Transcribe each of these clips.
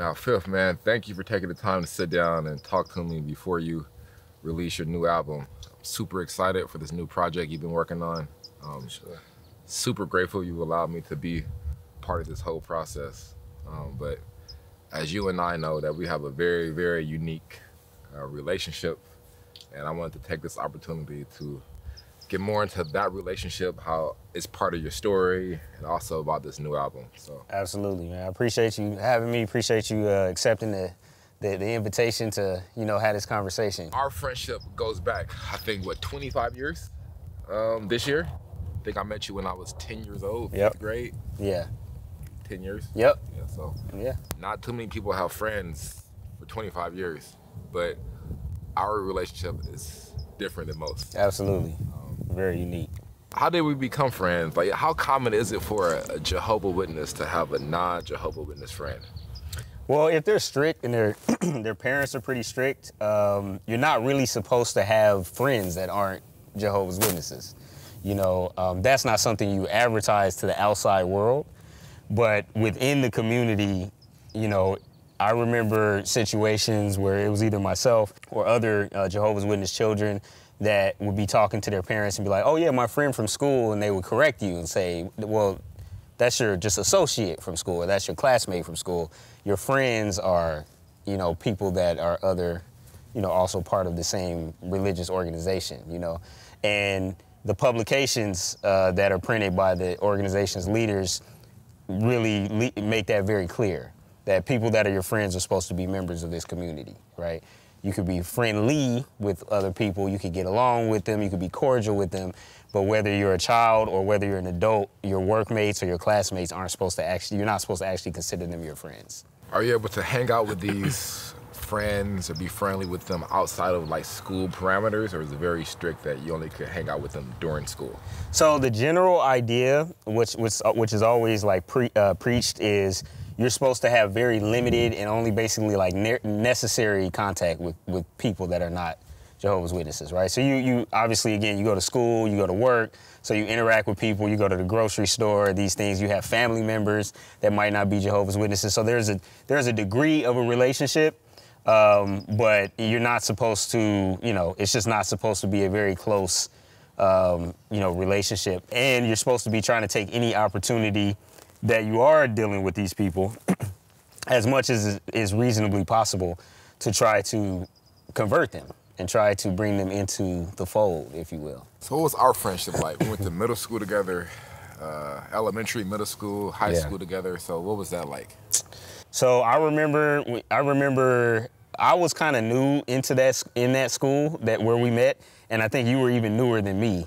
Now, Fifth, man, thank you for taking the time to sit down and talk to me before you release your new album. I'm super excited for this new project you've been working on. Sure. Super grateful you allowed me to be part of this whole process. But as you and I know, that we have a very, very unique relationship, and I wanted to take this opportunity to get more into that relationship, how it's part of your story, and also about this new album. So Absolutely, man. I appreciate you having me. Appreciate you accepting the invitation to, have this conversation. our friendship goes back, I think, what, 25 years this year? I think I met you when I was 10 years old, Yep. fifth grade. Yeah. 10 years? Yep. Yeah, so Yeah. not too many people have friends for 25 years, but our relationship is different than most. Absolutely. Very unique. How did we become friends? Like, how common is it for a Jehovah's Witness to have a non-Jehovah's Witness friend? Well, if they're strict and their parents are pretty strict, you're not really supposed to have friends that aren't Jehovah's Witnesses. That's not something you advertise to the outside world, but within the community, I remember situations where it was either myself or other Jehovah's Witness children that would be talking to their parents and be like, oh yeah, my friend from school, and they would correct you and say, well, that's your just associate from school, or that's your classmate from school. Your friends are, people that are other, also part of the same religious organization, And the publications that are printed by the organization's leaders really make that very clear, that people that are your friends are supposed to be members of this community, right? You could be friendly with other people, you could get along with them, you could be cordial with them, but whether you're a child or whether you're an adult, your workmates or your classmates you're not supposed to actually consider them your friends. Are you able to hang out with these friends or be friendly with them outside of like school parameters, or is it very strict that you only could hang out with them during school? So the general idea, which is always like preached, is you're supposed to have very limited and only basically like necessary contact with people that are not Jehovah's Witnesses, right? So you obviously, again, you go to school, you go to work, so you interact with people, you go to the grocery store, these things, you have family members that might not be Jehovah's Witnesses. So there's a degree of a relationship, but you're not supposed to, it's just not supposed to be a very close, relationship. And you're supposed to be trying to take any opportunity that you are dealing with these people as much as is reasonably possible to try to convert them and try to bring them into the fold, if you will. So what was our friendship like? We went to middle school together, elementary, middle school, high school together. So what was that like? So I remember I was kind of new in that school where we met, and I think you were even newer than me.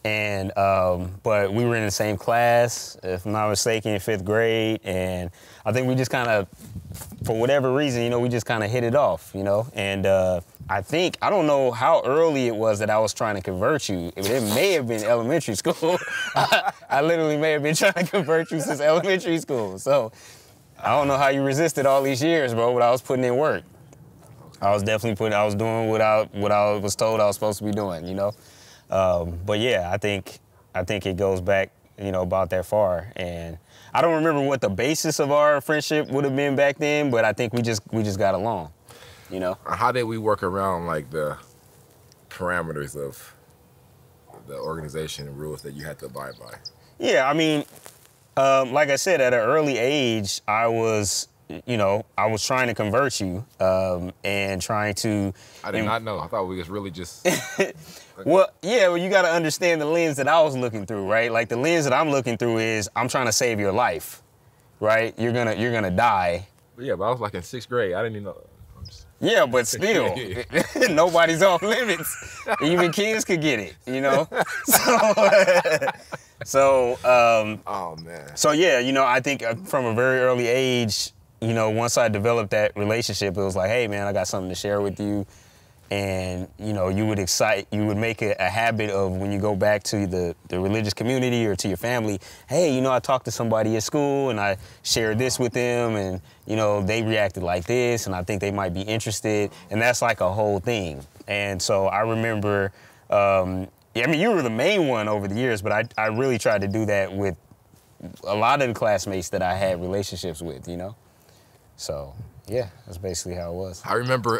And but we were in the same class, if I'm not mistaken, in fifth grade, and I think we just kind of, for whatever reason, we just kind of hit it off, And I don't know how early it was that I was trying to convert you. It may have been elementary school. I literally may have been trying to convert you since elementary school. So I don't know how you resisted all these years, bro, but I was putting in work. I was doing what I was told I was supposed to be doing, But yeah, I think it goes back, about that far. And I don't remember what the basis of our friendship would have been back then, but I think we just got along, How did we work around like the parameters of the organization and rules that you had to abide by? Yeah, I mean, like I said, at an early age, I was trying to convert you and trying to. I did not know. I thought we was really just. Well, you got to understand the lens that I was looking through, right? Like the lens that I'm looking through is I'm trying to save your life, right? You're gonna die. Yeah, but I was like in sixth grade. I didn't even know. Yeah, but still, nobody's off limits. Even kids could get it, So, oh man. So yeah, I think from a very early age, once I developed that relationship, it was like, hey man, I got something to share with you. And, you would make a habit of when you go back to the religious community or to your family, hey, I talked to somebody at school and I shared this with them and, they reacted like this and I think they might be interested. And that's like a whole thing. And so I remember, you were the main one over the years, but I really tried to do that with a lot of the classmates that I had relationships with, So yeah, that's basically how it was. I remember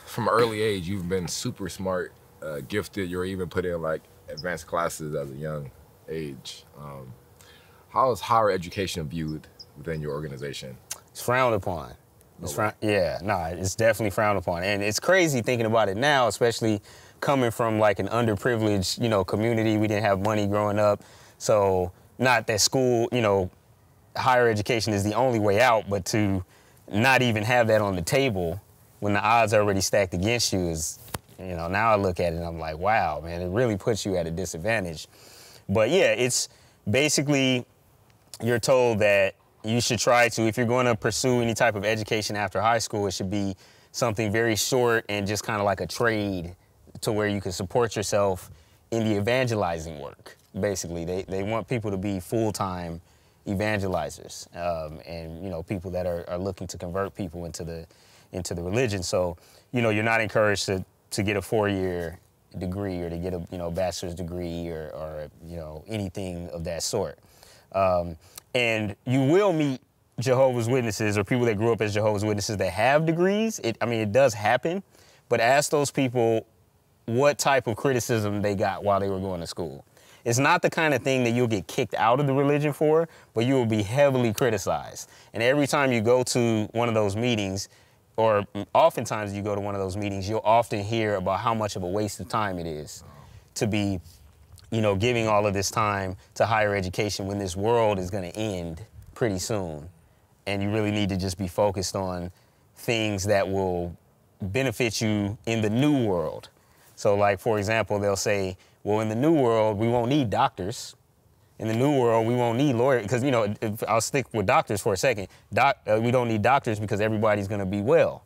from an early age, you've been super smart, gifted. You're even put in like advanced classes as a young age. How is higher education viewed within your organization? It's frowned upon. It's definitely frowned upon. And it's crazy thinking about it now, especially coming from like an underprivileged, community. We didn't have money growing up. So not that school, higher education is the only way out, but to not even have that on the table when the odds are already stacked against you is, now I look at it and I'm like, wow, man, it really puts you at a disadvantage. But yeah, it's basically, you're told that you should try to, if you're going to pursue any type of education after high school, it should be something very short and just kind of like a trade to where you can support yourself in the evangelizing work. Basically, they want people to be full-time evangelizers and people that are looking to convert people into the religion. So, you're not encouraged to get a 4-year degree or to get a bachelor's degree or anything of that sort. And you will meet Jehovah's Witnesses or people that grew up as Jehovah's Witnesses that have degrees. It does happen, but ask those people what type of criticism they got while they were going to school. It's not the kind of thing that you'll get kicked out of the religion for, but you will be heavily criticized. And every time you go to one of those meetings, or oftentimes you go to one of those meetings, you'll often hear about how much of a waste of time it is to be giving all of this time to higher education when this world is going to end pretty soon. And you really need to just be focused on things that will benefit you in the new world. So like, for example, they'll say, well, in the new world, we won't need doctors. In the new world, we won't need lawyers. Because, I'll stick with doctors for a second. We don't need doctors because everybody's going to be well,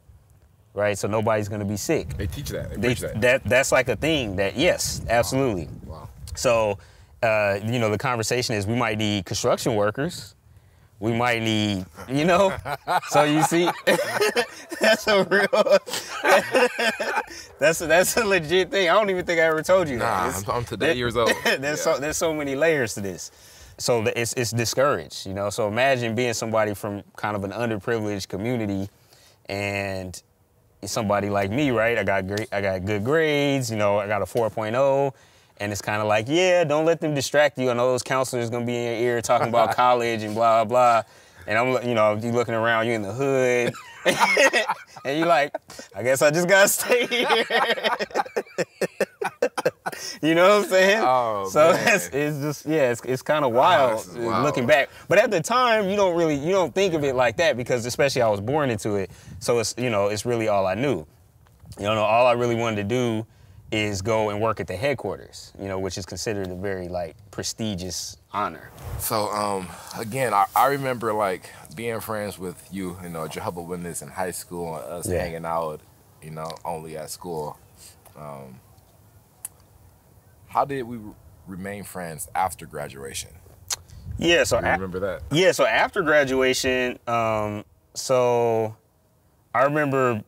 right? So nobody's going to be sick. They teach that. They preach that. That's like a thing that, yes, absolutely. Wow. So, the conversation is we might need construction workers. We might need, so you see, that's a real, that's a legit thing. I don't even think I ever told you that. I'm today years old. There's so many layers to this. So it's discouraged, So imagine being somebody from kind of an underprivileged community and somebody like me, right? I got good grades, I got a 4.0. And it's kind of like, yeah, don't let them distract you. I know those counselors going to be in your ear talking about college and blah, blah. And I'm, you looking around, you in the hood. And you're like, I guess I just got to stay here. You know what I'm saying? Oh, so man. it's kind of wild Wow. looking back. But at the time, you don't think of it like that because especially I was born into it. So it's really all I knew. All I really wanted to do is go and work at the headquarters, which is considered a very prestigious honor. So again, I remember being friends with you, Jehovah's Witness in high school and us hanging out, only at school. How did we remain friends after graduation? Yeah, so Do you remember that? Yeah, so after graduation, so I remember,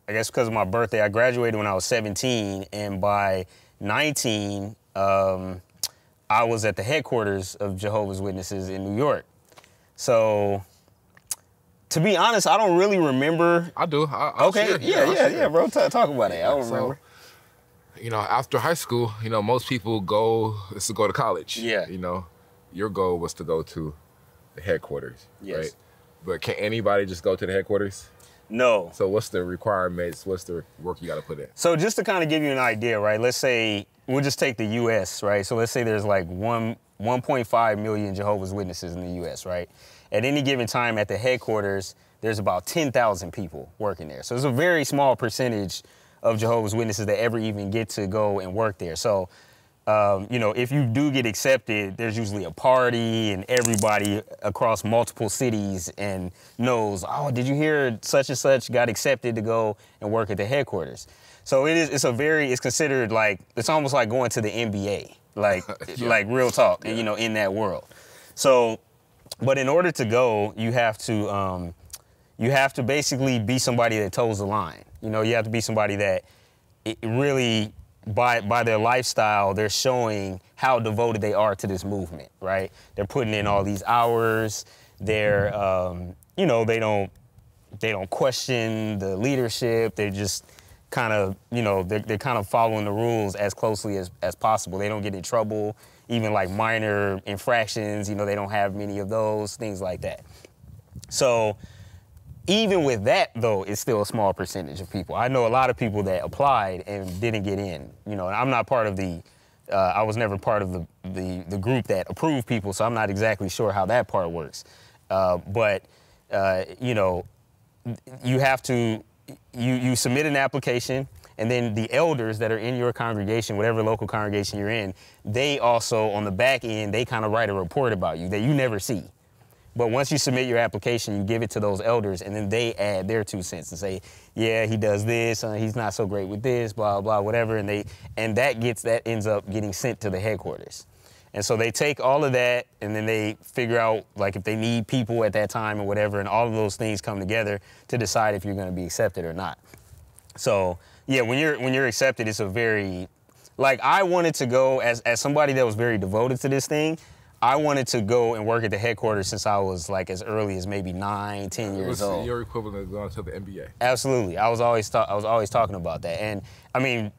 I guess because of my birthday, I graduated when I was 17, and by 19, I was at the headquarters of Jehovah's Witnesses in New York. So, to be honest, I don't really remember. I do. Okay, yeah, bro. Talk about it. I don't remember. After high school, most people go to college. Yeah. Your goal was to go to the headquarters, yes. right? But can anybody just go to the headquarters? No. So what's the requirements? What's the work you got to put in? So just to kind of give you an idea, right? Let's say we'll just take the U.S., right? So let's say there's 1.5 million Jehovah's Witnesses in the U.S., right? At any given time at the headquarters, there's about 10,000 people working there. So it's a very small percentage of Jehovah's Witnesses that ever even get to go and work there. So, if you do get accepted, there's usually a party and everybody across multiple cities and knows, oh, did you hear such and such got accepted to go and work at the headquarters? So it's considered it's almost like going to the NBA, like real talk, and, in that world. So, but in order to go, you have to basically be somebody that toes the line. You have to be somebody that it really, by their lifestyle, they're showing how devoted they are to this movement, right? They're putting in all these hours. They're, they don't question the leadership. They're just kind of, they're kind of following the rules as closely as possible. They don't get in trouble, even like minor infractions, they don't have many of those, things like that. So even with that, though, it's still a small percentage of people. I know a lot of people that applied and didn't get in. And I'm not part of I was never part of the group that approved people, so I'm not exactly sure how that part works. But you have to, you submit an application, and then the elders that are in your congregation, whatever local congregation you're in, they also, on the back end, they kind of write a report about you that you never see. But once you submit your application, you give it to those elders, and then they add their 2 cents and say, yeah, he does this, he's not so great with this, blah, blah, whatever, and that ends up getting sent to the headquarters. And so they take all of that, and then they figure out, like, if they need people at that time or whatever, and all of those things come together to decide if you're going to be accepted or not. So, yeah, when you're accepted, it's a very, like, I wanted to go, as somebody that was very devoted to this thing, I wanted to go and work at the headquarters since I was, like, as early as maybe 9, 10 years old. Your equivalent of going to the NBA. Absolutely. I was always talking about that. And, I mean,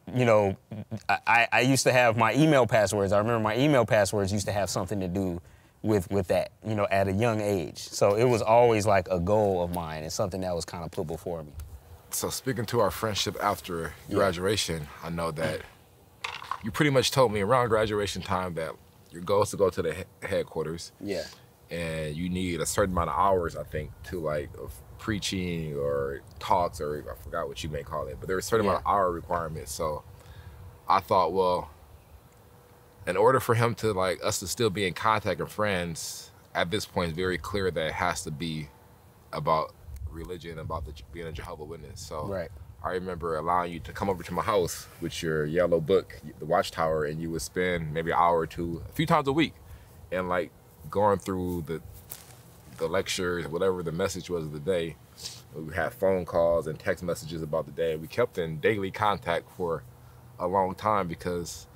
I used to have my email passwords. I remember my email passwords used to have something to do with that, at a young age. So it was always, like, a goal of mine and something that was kind of put before me. So speaking to our friendship after graduation, I know that you pretty much told me around graduation time that your goal is to go to the headquarters. Yeah. And you need a certain amount of hours, I think, to like of preaching or talks, or I forgot what you may call it, but there's a certain amount of hour requirement. So I thought, well, in order for him to us to still be in contact and friends, at this point it's very clear that it has to be about religion, about being a Jehovah's Witness. So right. I remember allowing you to come over to my house with your yellow book, the Watchtower, and you would spend maybe an hour or two, a few times a week, and like going through the lectures, whatever the message was of the day. We had phone calls and text messages about the day. We kept in daily contact for a long time because,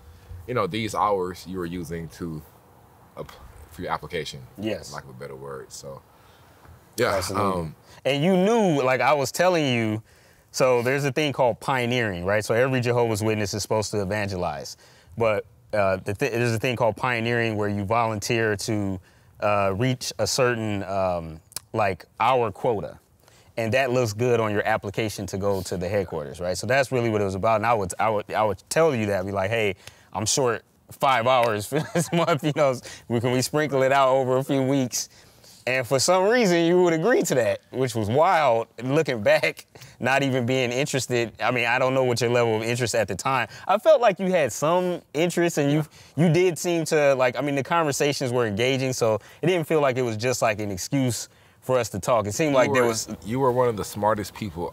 these hours you were using for your application. Yes. Lack of a better word. So, yeah. Absolutely. And you knew, like I was telling you, so there's a thing called pioneering, right? So every Jehovah's Witness is supposed to evangelize. But there's a thing called pioneering where you volunteer to reach a certain, hour quota. And that looks good on your application to go to the headquarters, right? So that's really what it was about. And I would tell you that, be like, hey, I'm short 5 hours for this month, can we sprinkle it out over a few weeks? And for some reason, you would agree to that, which was wild. Looking back, not even being interested. I mean, I don't know what your level of interest at the time. I felt like you had some interest, and you did seem to, the conversations were engaging, so it didn't feel like it was just like an excuse for us to talk. It seemed like there was... You were one of the smartest people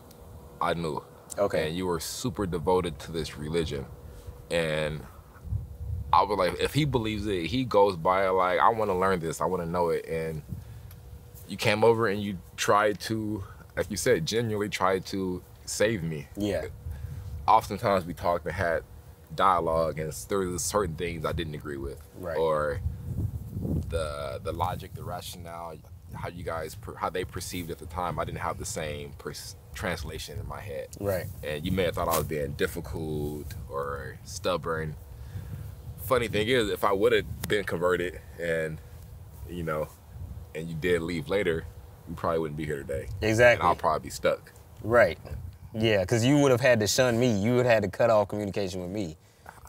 I knew. Okay. And you were super devoted to this religion. And I was like, if he believes it, he goes by like, I want to learn this, I want to know it. And you came over and you tried to, like you said, genuinely tried to save me. Yeah. Oftentimes we talked and had dialogue, and there were certain things I didn't agree with. Right. Or the logic, the rationale, how they perceived at the time, I didn't have the same translation in my head. Right. And you may have thought I was being difficult or stubborn. Funny thing is, if I would have been converted and you did leave later, we probably wouldn't be here today. Exactly. And I'll probably be stuck. Right. Yeah, because you would have had to shun me. You would have had to cut off communication with me,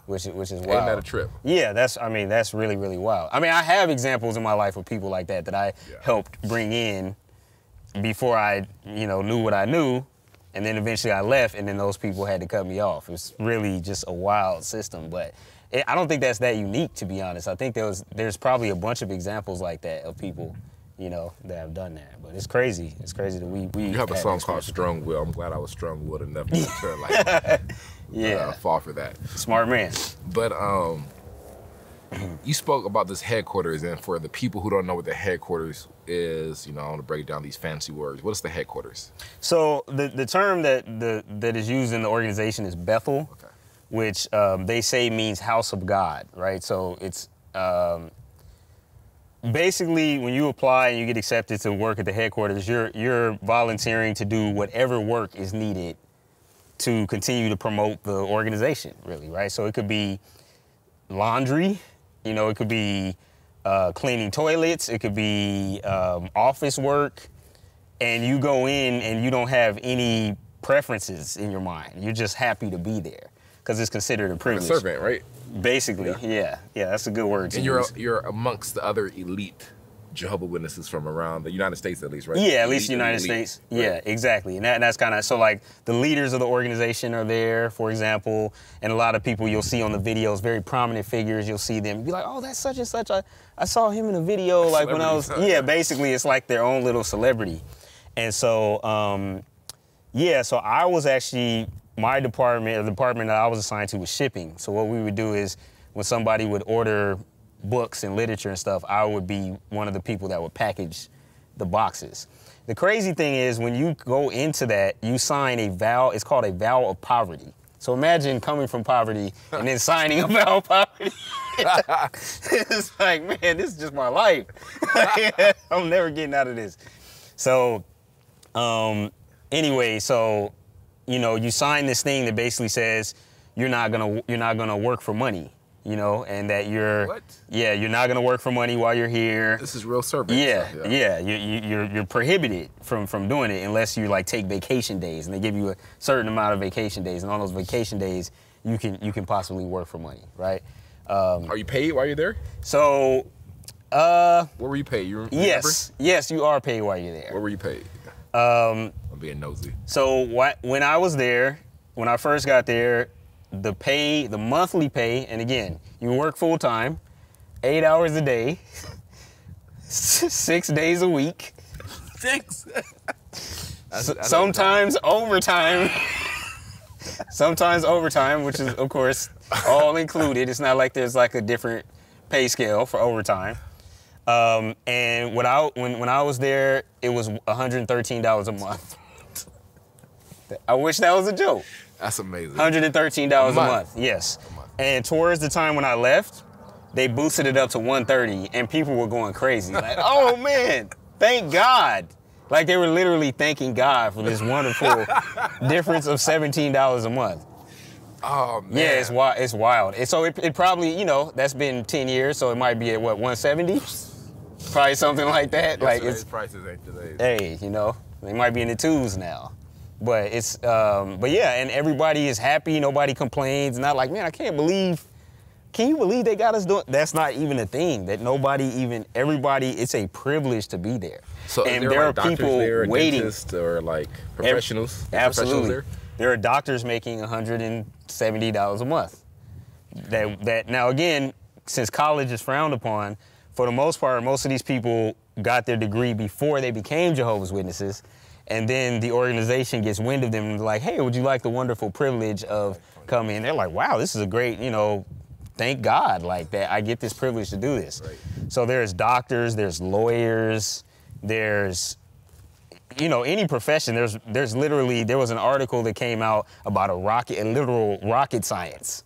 which is wild. Ain't that a trip? Yeah, that's really, really wild. I mean, I have examples in my life of people like that I helped bring in before I, knew what I knew, and then eventually I left, and then those people had to cut me off. It was really just a wild system, but I don't think that's that unique, to be honest. I think there's probably a bunch of examples like that of people, that have done that. But it's crazy. It's crazy that we You have a song called Strong Will. I'm glad I was strong-willed enough to fall for that. Smart man. But you spoke about this headquarters, and for the people who don't know what the headquarters is, I want to break down these fancy words. What is the headquarters? So the term that is used in the organization is Bethel, which they say means house of God, right? So it's basically, when you apply and you get accepted to work at the headquarters, you're volunteering to do whatever work is needed to continue to promote the organization, really, right? So it could be laundry, it could be cleaning toilets, it could be office work, and you go in and you don't have any preferences in your mind. You're just happy to be there because it's considered a privilege. A servant, right? Basically, yeah, that's a good word to And use. you're amongst the other elite Jehovah's Witnesses from around the United States, at least, right? Yeah, at least the United States. Right. Yeah, exactly. And that's kind of, so like the leaders of the organization are there, for example, and a lot of people you'll see on the videos, very prominent figures, you'll see them be like, oh, that's such and such. I saw him in a video like when I was, basically it's like their own little celebrity. And so, so I was actually, my department, or the department that I was assigned to was shipping. So what we would do is when somebody would order books and literature and stuff, I would be one of the people that would package the boxes. The crazy thing is when you go into that, you sign a vow, it's called a vow of poverty. So imagine coming from poverty and then signing a vow of poverty. It's like, man, this is just my life. I'm never getting out of this. So anyway, so, you sign this thing that basically says you're not gonna work for money. And that you're not gonna work for money while you're here. This is real service. You're prohibited from doing it unless you like take vacation days, and they give you a certain amount of vacation days, and on those vacation days you can possibly work for money, right? Are you paid while you're there? So, where were you paid? You remember? Yes, you are paid while you're there. Where were you paid? I'm being nosy. So when I was there, when I first got there, the monthly pay, and again, you work full time, 8 hours a day, 6 days a week. Sometimes overtime. Sometimes overtime, which is of course all included. It's not like there's like a different pay scale for overtime. And when I was there, it was $113 a month. I wish that was a joke. That's amazing. $113 a month, yes. And towards the time when I left, they boosted it up to $130, and people were going crazy. Like, oh man, thank God. Like they were literally thanking God for this wonderful difference of $17 a month. Oh man. Yeah, it's wild. And so it probably, that's been 10 years, so it might be at what, 170? Probably something like that. Like it's prices ain't today's. Hey, they might be in the twos now. But it's, and everybody is happy. Nobody complains. Not like, man, can you believe they got us doing? That's not even a thing. That everybody, it's a privilege to be there. So and there are like people there, waiting. Dentists or like professionals? Absolutely. There are doctors making $170 a month. That now again, since college is frowned upon, for the most part, most of these people got their degree before they became Jehovah's Witnesses. And then the organization gets wind of them and they're like, hey, would you like the wonderful privilege of coming? And they're like, wow, this is a great, thank God, like that I get this privilege to do this. Right. So there's doctors, there's lawyers, there's, any profession. There's literally, there was an article that came out about a literal rocket scientist.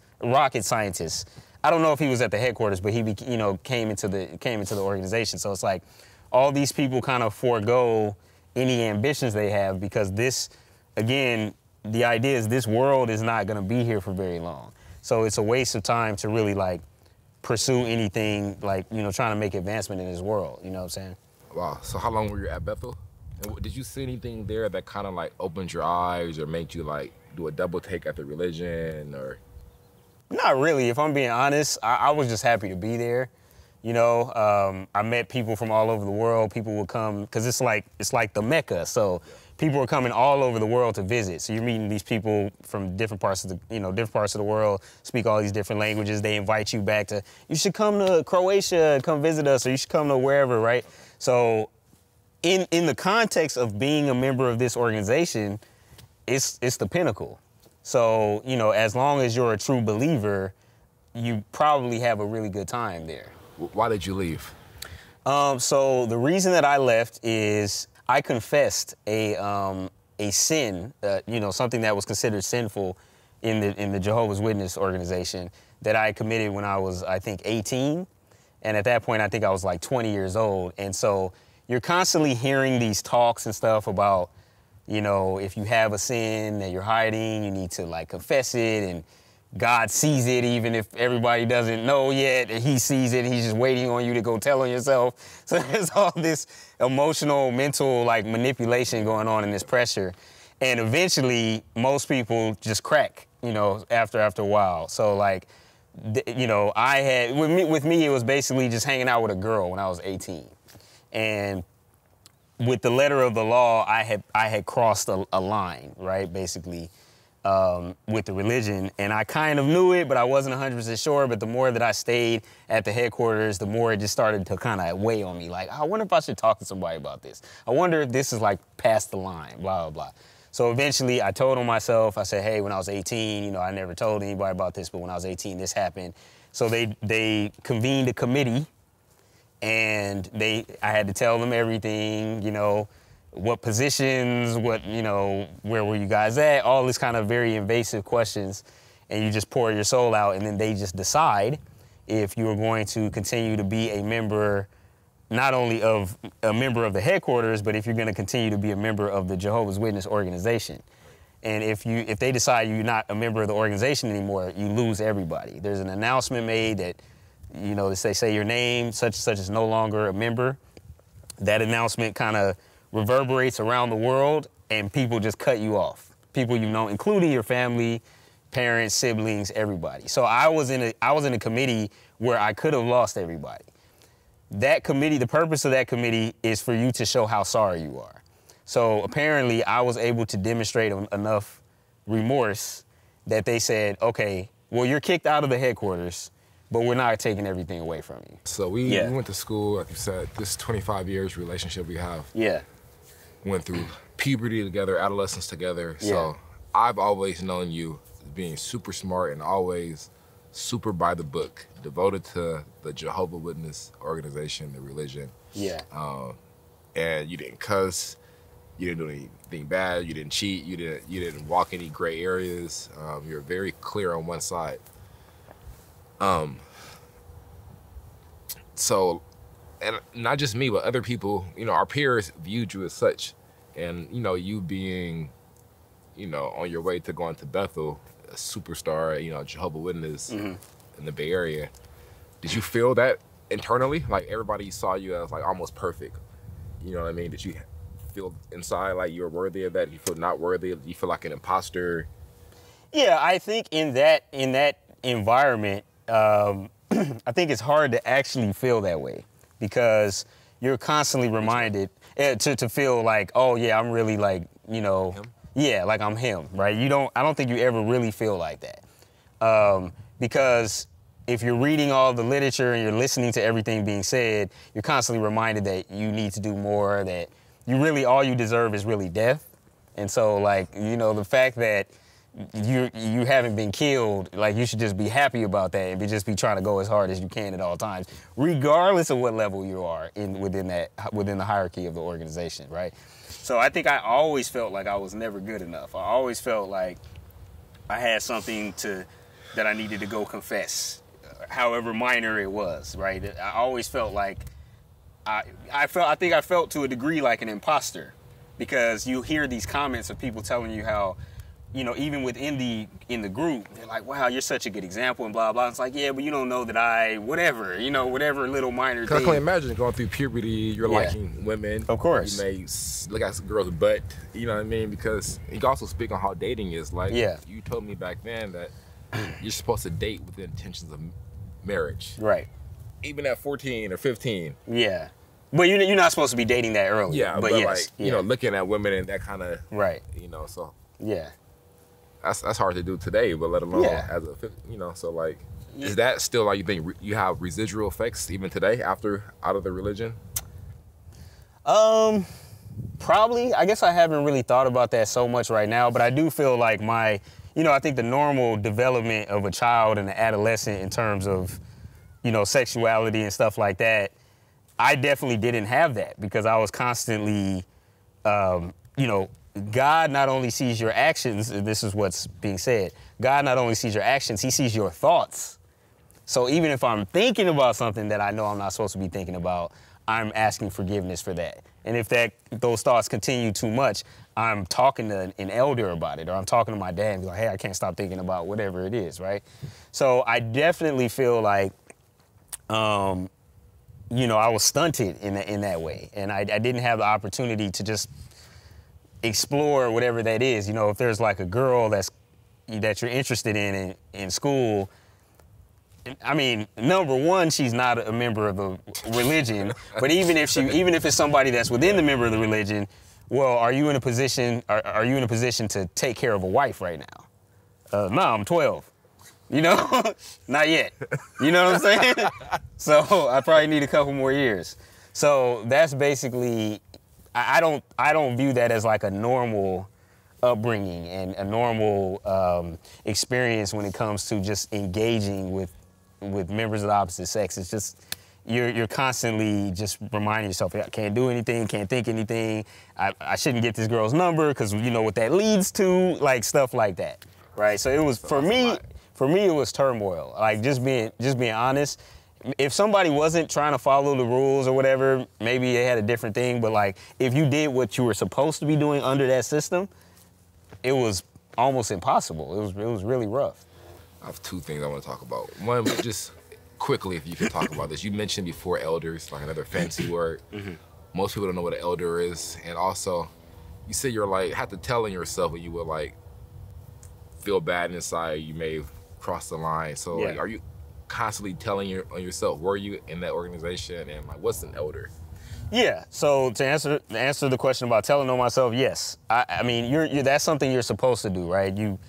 I don't know if he was at the headquarters, but he, came into the organization. So it's like all these people kind of forego any ambitions they have because this, again, the idea is this world is not going to be here for very long. So it's a waste of time to really like pursue anything like, trying to make advancement in this world. You know what I'm saying? Wow. So how long were you at Bethel? And did you see anything there that kind of like opened your eyes or made you like do a double take at the religion or? Not really. If I'm being honest, I was just happy to be there. I met people from all over the world. People would come because it's like the Mecca. So people are coming all over the world to visit. So you're meeting these people from different parts of the world, speak all these different languages. They invite you back to, you should come to Croatia and come visit us, or you should come to wherever, right? So in the context of being a member of this organization, it's the pinnacle. So, as long as you're a true believer, you probably have a really good time there. Why did you leave? So the reason that I left is I confessed a sin, something that was considered sinful in the Jehovah's Witness organization that I committed when I was, I think, 18. And at that point, I think I was like 20 years old. And so you're constantly hearing these talks and stuff about, you know, if you have a sin that you're hiding, you need to like confess it, and God sees it even if everybody doesn't know yet, and he sees it, he's just waiting on you to go tell on yourself. So there's all this emotional, mental like manipulation going on in this pressure. And eventually most people just crack, you know, after a while. So like, you know, I had, with me, it was basically just hanging out with a girl when I was 18. And with the letter of the law, I had crossed a line, right, basically, with the religion. And I kind of knew it, but I wasn't 100% sure. But the more that I stayed at the headquarters, the more it just started to kind of weigh on me. Like, I wonder if I should talk to somebody about this. I wonder if this is like past the line, blah, blah, blah. So eventually I told on myself, I said, hey, when I was 18, you know, I never told anybody about this, but when I was 18, this happened. So they convened a committee, and I had to tell them everything, you know, what positions, what, you know, where were you guys at, all this kind of very invasive questions, and you just pour your soul out, and then they just decide if you are going to continue to be a member, not only of a member of the headquarters, but if you're going to continue to be a member of the Jehovah's Witness organization. And if they decide you're not a member of the organization anymore, you lose everybody. There's an announcement made that, you know, they say your name, such and such is no longer a member. That announcement kind of reverberates around the world, and people just cut you off. People you know, including your family, parents, siblings, everybody. So I was in a committee where I could have lost everybody. That committee, the purpose of that committee is for you to show how sorry you are. So apparently I was able to demonstrate enough remorse that they said, okay, well, you're kicked out of the headquarters, but we're not taking everything away from you. So we went to school, like you said, this 25 years relationship we have. Yeah. Went through puberty together, adolescence together. So I've always known you as being super smart and always super by the book, devoted to the Jehovah's Witness organization, the religion. Yeah. And you didn't cuss, you didn't do anything bad, you didn't cheat, you didn't walk any gray areas. You're very clear on one side. So, and not just me, but other people, you know, our peers viewed you as such. And, you know, you being, you know, on your way to going to Bethel, a superstar, you know, Jehovah's Witness in the Bay Area. Did you feel that internally? Like everybody saw you as like almost perfect. You know what I mean? Did you feel inside like you were worthy of that? Did you feel not worthy? Did you feel like an imposter? Yeah, I think in that environment, I think it's hard to actually feel that way, because you're constantly reminded to feel like, oh yeah, I'm really like, you know, yeah, like I'm him, right? I don't think you ever really feel like that. Because if you're reading all the literature and you're listening to everything being said, you're constantly reminded that you need to do more, that all you deserve is really death. And so like, you know, the fact that you haven't been killed, like you should just be happy about that and just be trying to go as hard as you can at all times, regardless of what level you are within the hierarchy of the organization, right? So I think I always felt like I was never good enough. I always felt like I had something that I needed to go confess, however minor it was, right? I always felt like I think I felt to a degree like an imposter, because you hear these comments of people telling you how, you know, even within the group, they're like, wow, you're such a good example and blah, blah. It's like, yeah, but you don't know that whatever little minor thing. I can imagine going through puberty, you're liking women. Of course. You may look at some girl's butt, you know what I mean? Because you can also speak on how dating is. Like, you told me back then that you're supposed to date with the intentions of marriage. Right. Even at 14 or 15. Yeah. But you're not supposed to be dating that early. Yeah, but yes, like, you know, looking at women and that kind of, right. You know, so. Yeah. That's hard to do today, but let alone as a, you know, so like, is that still like you think you have residual effects even today after out of the religion? Probably. I guess I haven't really thought about that so much right now, but I do feel like I think the normal development of a child and an adolescent in terms of, you know, sexuality and stuff like that, I definitely didn't have that, because I was constantly, you know, God not only sees your actions, and this is what's being said, God not only sees your actions, he sees your thoughts. So even if I'm thinking about something that I know I'm not supposed to be thinking about, I'm asking forgiveness for that. And if those thoughts continue too much, I'm talking to an elder about it, or I'm talking to my dad and be like, hey, I can't stop thinking about whatever it is, right? So I definitely feel like, you know, I was stunted in that way. And I didn't have the opportunity to just explore whatever that is. You know, if there's like a girl that you're interested in school, I mean, number one, she's not a member of the religion, but even if it's somebody that's within the member of the religion, well, are you in a position to take care of a wife right now? No, I'm 12. You know, not yet. You know what I'm saying? So I probably need a couple more years. So that's basically, I don't view that as like a normal upbringing and a normal experience when it comes to just engaging with members of the opposite sex. It's just, you're constantly just reminding yourself, I can't do anything, can't think anything. I shouldn't get this girl's number because you know what that leads to, like stuff like that, right? So it was, for me, it was turmoil. Like just being honest. If somebody wasn't trying to follow the rules or whatever, maybe they had a different thing. But like, if you did what you were supposed to be doing under that system, it was almost impossible. It was really rough. I have two things I want to talk about. One, just quickly, if you could talk about this. You mentioned before elders, like another fancy word. Mm-hmm. Most people don't know what an elder is. And also, you said you're like, had to tell on yourself when you would like feel bad inside, you may have crossed the line. So like, are you constantly telling on yourself, were you in that organization? And like, what's an elder? Yeah, so to answer the question about telling on myself, yes. I mean, that's something you're supposed to do, right? You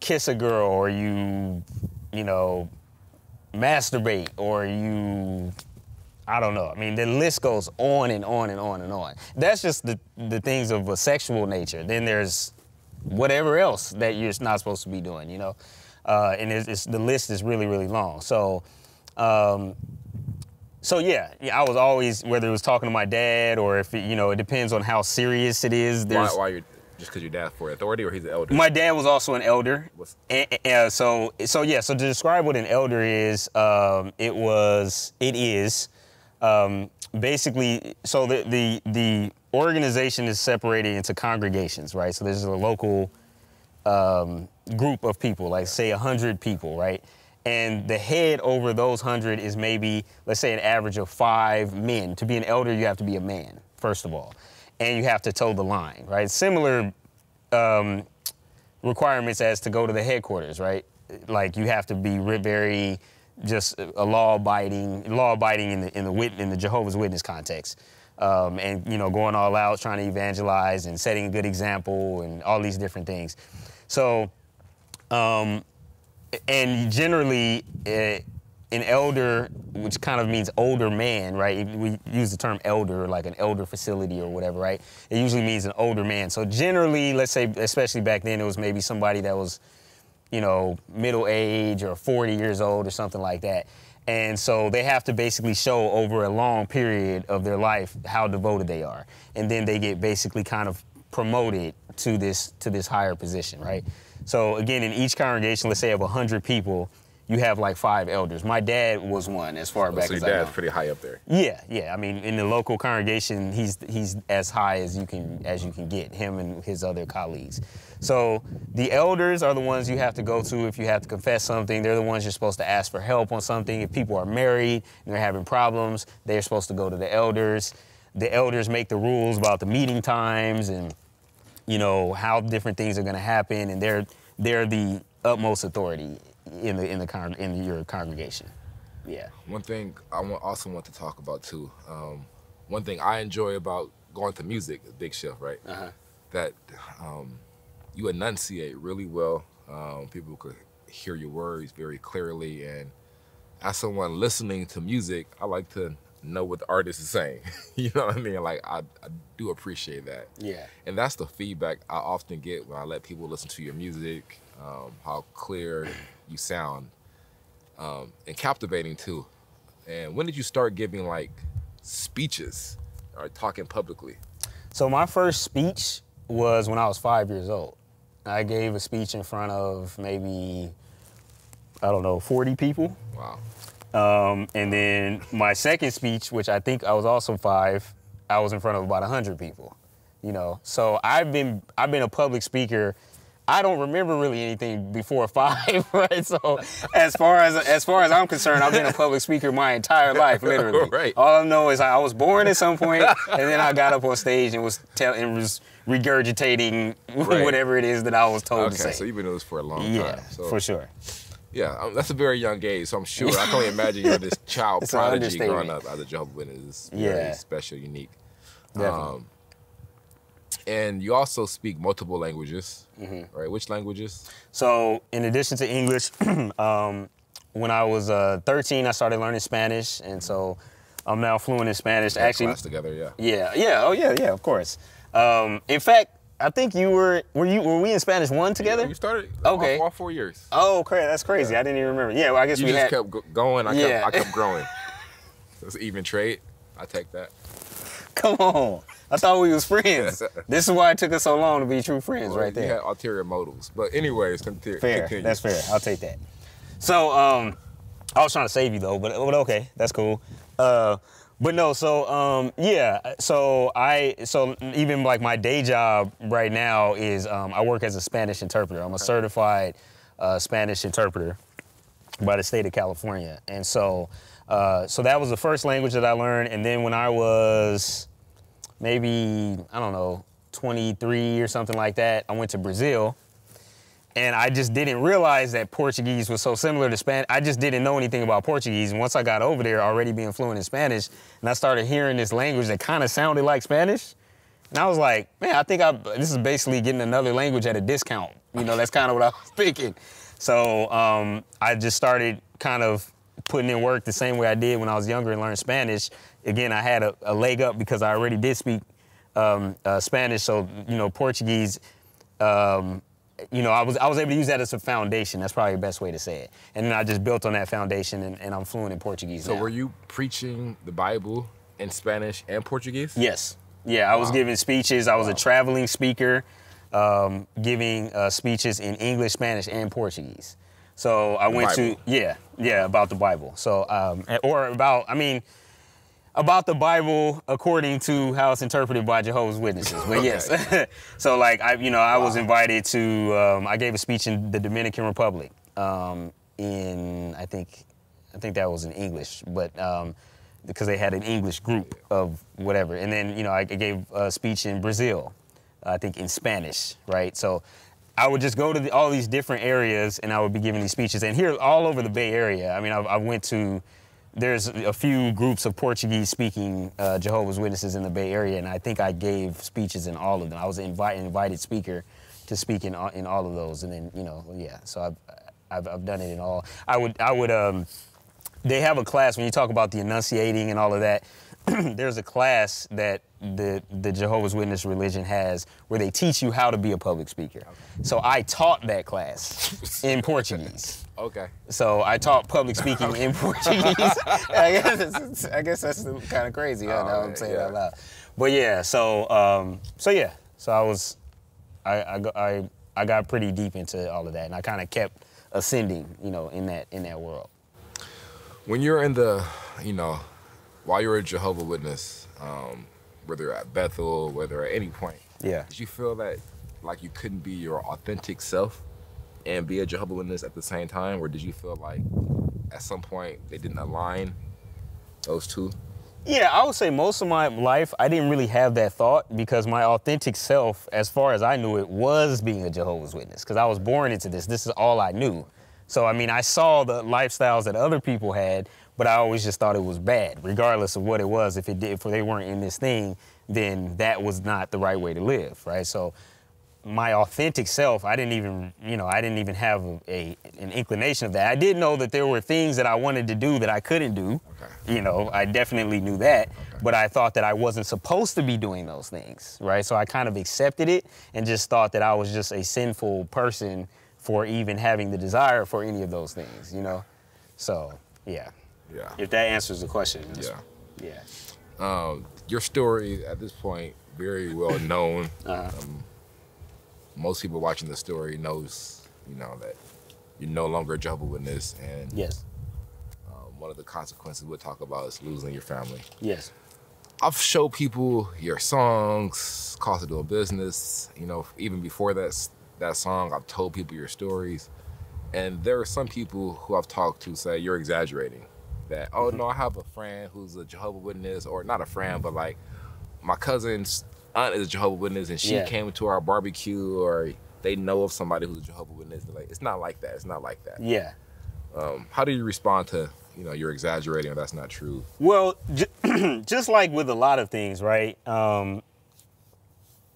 kiss a girl, or you know, masturbate, or I don't know. I mean, the list goes on and on and on and on. That's just the things of a sexual nature. Then there's whatever else that you're not supposed to be doing, you know? And the list is really, really long. So, yeah, I was always, whether it was talking to my dad or if, it depends on how serious it is. Why you're, just because your dad's for authority, or he's an elder? My dad was also an elder. So to describe what an elder is, it is basically, so the organization is separated into congregations, right? So there's a local group of people, like say 100 people, right? And the head over those 100 is maybe, let's say, an average of 5 men. To be an elder, you have to be a man, first of all. And you have to toe the line, right? Similar requirements as to go to the headquarters, right? Like you have to be very just a law-abiding in the Jehovah's Witness context. And, going all out, trying to evangelize and setting a good example and all these different things. So, and generally, an elder, which kind of means older man, right? We use the term elder, like an elder facility or whatever, right? It usually means an older man. So generally, let's say, especially back then, it was maybe somebody that was, middle age or 40 years old or something like that. And so they have to basically show over a long period of their life how devoted they are. And then they get basically kind of promoted to this higher position, right? So again, in each congregation, let's say of 100 people, you have like 5 elders. My dad was one, as far back as I know. So your dad's pretty high up there. Yeah. I mean, in the local congregation, he's as high as you can get, him and his other colleagues. So the elders are the ones you have to go to if you have to confess something. They're the ones you're supposed to ask for help on something. If people are married and they're having problems, they're supposed to go to the elders. The elders make the rules about the meeting times and, how different things are going to happen, and they're the utmost authority in your congregation. Yeah. One thing I also want to talk about too. One thing I enjoy about going to music, Big Chef, right? Uh-huh. That you enunciate really well. People could hear your words very clearly, and as someone listening to music, I like to know what the artist is saying. You know what I mean? Like I do appreciate that. Yeah. And that's the feedback I often get when I let people listen to your music, how clear you sound, and captivating too. And when did you start giving like speeches or talking publicly? So my first speech was when I was 5 years old. I gave a speech in front of maybe I don't know, 40 people. Wow. And then my second speech, which I think I was also 5, I was in front of about 100 people. You know, so I've been a public speaker. I don't remember really anything before 5, right? So as far as I'm concerned, I've been a public speaker my entire life, literally. Right. All I know is I was born at some point, and then I got up on stage and was regurgitating Right. whatever it is that I was told to say. Okay, so you've been doing this for a long time. Yeah, So, for sure. Yeah, that's a very young age, so I'm sure. I can only imagine you're this child It's an prodigy growing understatement. up as a Jehovah's Witness. Very Yeah. special, unique. Definitely. And you also speak multiple languages, Mm-hmm. right? Which languages? So in addition to English, when I was 13, I started learning Spanish, and so I'm now fluent in Spanish. Had Actually, class together, yeah. yeah, of course. In fact, I think were we in Spanish 1 together? Yeah, we started Okay. all 4 years. Oh, crap, that's crazy. I didn't even remember. Yeah, well, I guess You we just had. kept going. I Yeah. kept growing. It's an even trade. I take that. Come on, I thought we was friends. This is why it took us so long to be true friends, right You there. had ulterior motives, but anyways, Fair. continue. That's fair. I'll take that. So, I was trying to save you though, but okay, that's cool. But no, so yeah, so even like my day job right now is I work as a Spanish interpreter. I'm a certified Spanish interpreter by the state of California, and so that was the first language that I learned. And then when I was maybe, I don't know, 23 or something like that, I went to Brazil. And I just didn't realize that Portuguese was so similar to Spanish. I just didn't know anything about Portuguese. And once I got over there, already being fluent in Spanish, and I started hearing this language that kind of sounded like Spanish, and I was like, man, I think this is basically getting another language at a discount. You know, that's kind of what I was thinking. So I just started kind of putting in work the same way I did when I was younger and learned Spanish. Again, I had a leg up because I already did speak Spanish. So, you know, Portuguese, you know, I was able to use that as a foundation. That's probably the best way to say it. And then I just built on that foundation, and I'm fluent in Portuguese So now. were you preaching the Bible in Spanish and Portuguese? Yes. Yeah, I was giving speeches. I was a traveling speaker, giving speeches in English, Spanish, and Portuguese. So I went to, about the Bible. So, about the Bible according to how it's interpreted by Jehovah's Witnesses. But yes, so like I was invited to. I gave a speech in the Dominican Republic. I think that was in English, but because they had an English group of whatever. And then I gave a speech in Brazil. I think in Spanish, right? So I would just go to all these different areas, and I would be giving these speeches. And here, all over the Bay Area. I mean, I went to. There's a few groups of Portuguese-speaking Jehovah's Witnesses in the Bay Area, and I think I gave speeches in all of them. I was an invited speaker to speak in all of those, and then So I've done it in all. I would. They have a class when you talk about the enunciating and all of that. There's a class that the Jehovah's Witness religion has where they teach you how to be a public speaker. Okay. So I taught that class in Portuguese. Okay. So I taught public speaking in Portuguese. I guess that's kind of crazy. Now I'm saying it out loud. But yeah, so I got pretty deep into all of that, and I kind of kept ascending, in that world. When you're in while you're a Jehovah's Witness, whether at Bethel, whether at any point, did you feel that like you couldn't be your authentic self and be a Jehovah's Witness at the same time, or did you feel like at some point they didn't align, those two? Yeah, I would say most of my life I didn't really have that thought because my authentic self, as far as I knew it, was being a Jehovah's Witness because I was born into this. This is all I knew. So, I mean, I saw the lifestyles that other people had, but I always just thought it was bad, regardless of what it was. If they weren't in this thing, then that was not the right way to live, right? So my authentic self, I didn't even have an inclination of that. I did know that there were things that I wanted to do that I couldn't do. Okay. I definitely knew that, but I thought that I wasn't supposed to be doing those things, right? So I kind of accepted it and just thought that I was just a sinful person for even having the desire for any of those things, So, yeah. Yeah. If that answers the question. Yeah. Your story at this point, very well known. Most people watching the story knows, that you're no longer a Jehovah's Witness, and Yes. one of the consequences we'll talk about is losing your family. Yes. I've showed people your songs, Cost of Doing Business. You know, even before that song, I've told people your stories. And there are some people who I've talked to say, you're exaggerating. That, oh no, I have a friend who's a Jehovah's Witness, or not a friend, but like my cousin's aunt is a Jehovah's Witness and she came to our barbecue, or they know of somebody who's a Jehovah's Witness. They're like, it's not like that. It's not like that. Yeah. How do you respond to, you know, you're exaggerating or that's not true? Well, just like with a lot of things, right?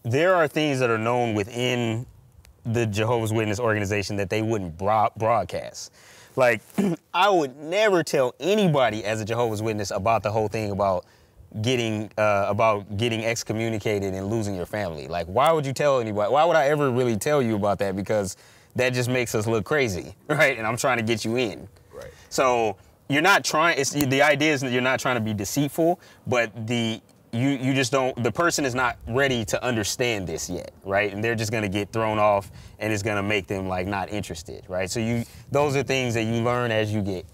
There are things that are known within the Jehovah's Witness organization that they wouldn't broadcast. Like, I would never tell anybody as a Jehovah's Witness about the whole thing about getting excommunicated and losing your family. Like, why would you tell anybody? Why would I ever really tell you about that? Because that just makes us look crazy, right? And I'm trying to get you in. Right. So you're not trying. The idea is that you're not trying to be deceitful, but you just don't. The person is not ready to understand this yet, right? And they're just gonna get thrown off, and it's gonna make them like not interested, right? So those are things that you learn as you get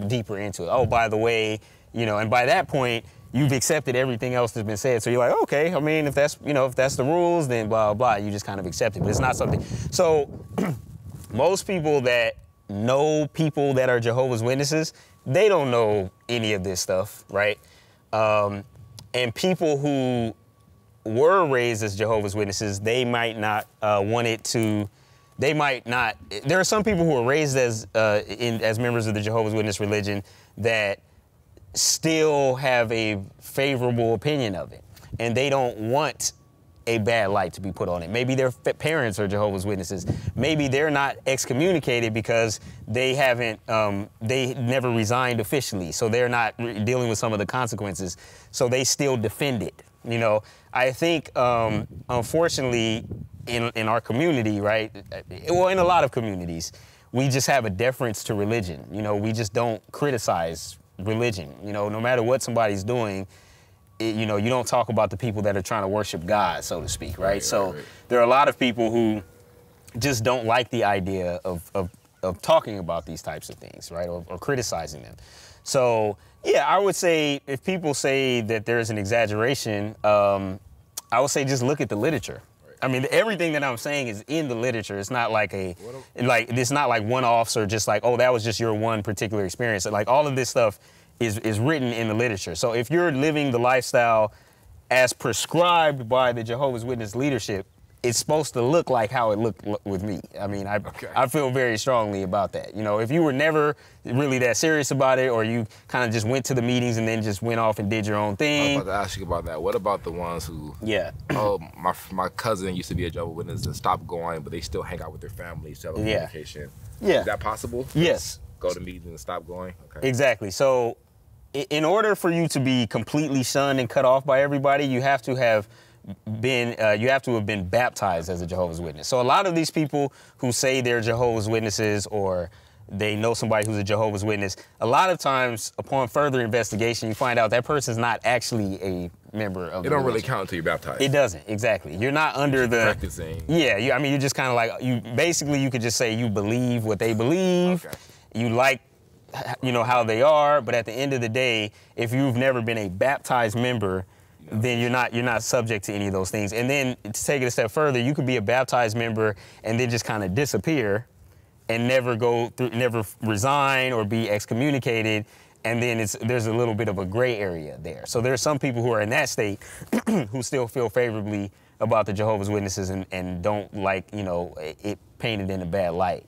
deeper into it. Oh, by the way, you know, and by that point, you've accepted everything else that's been said. So you're like, okay, I mean, if that's the rules, then blah, blah, you just kind of accept it. But it's not something. So most people that know people that are Jehovah's Witnesses, they don't know any of this stuff, right? And people who were raised as Jehovah's Witnesses, they might not want it to. They might not. There are some people who are raised as members of the Jehovah's Witness religion that still have a favorable opinion of it, and they don't want a bad light to be put on it. Maybe their parents are Jehovah's Witnesses. Maybe they're not excommunicated because they never resigned officially, so they're not dealing with some of the consequences, so they still defend it. You know, I think, unfortunately, in our community, right, well, in a lot of communities, we just have a deference to religion. You know, we just don't criticize religion. You know, no matter what somebody's doing, you know, you don't talk about the people that are trying to worship God, so to speak, right? So there are a lot of people who just don't like the idea of talking about these types of things, right, or criticizing them. So, yeah, I would say if people say that there's an exaggeration, I would say just look at the literature. I mean, everything that I'm saying is in the literature. It's not like it's not like one-offs or just like, oh, that was just your one particular experience. Like, all of this stuff is written in the literature. So if you're living the lifestyle as prescribed by the Jehovah's Witness leadership, it's supposed to look like how it looked with me. I mean, I feel very strongly about that. You know, if you were never really that serious about it, or you kind of just went to the meetings and then just went off and did your own thing. I was about to ask you about that. What about the ones who, oh, my cousin used to be a Jehovah's Witness and stopped going, but they still hang out with their family, sell communication. Yeah. Is that possible? Yes. Go to meetings and stop going? Okay. Exactly. So in order for you to be completely shunned and cut off by everybody, you have to have been baptized as a Jehovah's Witness. So a lot of these people who say they're Jehovah's Witnesses, or they know somebody who's a Jehovah's Witness, a lot of times upon further investigation, you find out that person's not actually a member of the religion. Really count until you're baptized. It doesn't, exactly. You're not under the practicing. Yeah, I mean, you're just kind of like, you could just say you believe what they believe. Okay. You like, you know, how they are, but at the end of the day, if you've never been a baptized member, then you're not subject to any of those things. And then to take it a step further, you could be a baptized member and then just kind of disappear and never resign or be excommunicated. And then there's a little bit of a gray area there. So there's some people who are in that state who still feel favorably about the Jehovah's Witnesses and don't like, you know, it painted in a bad light.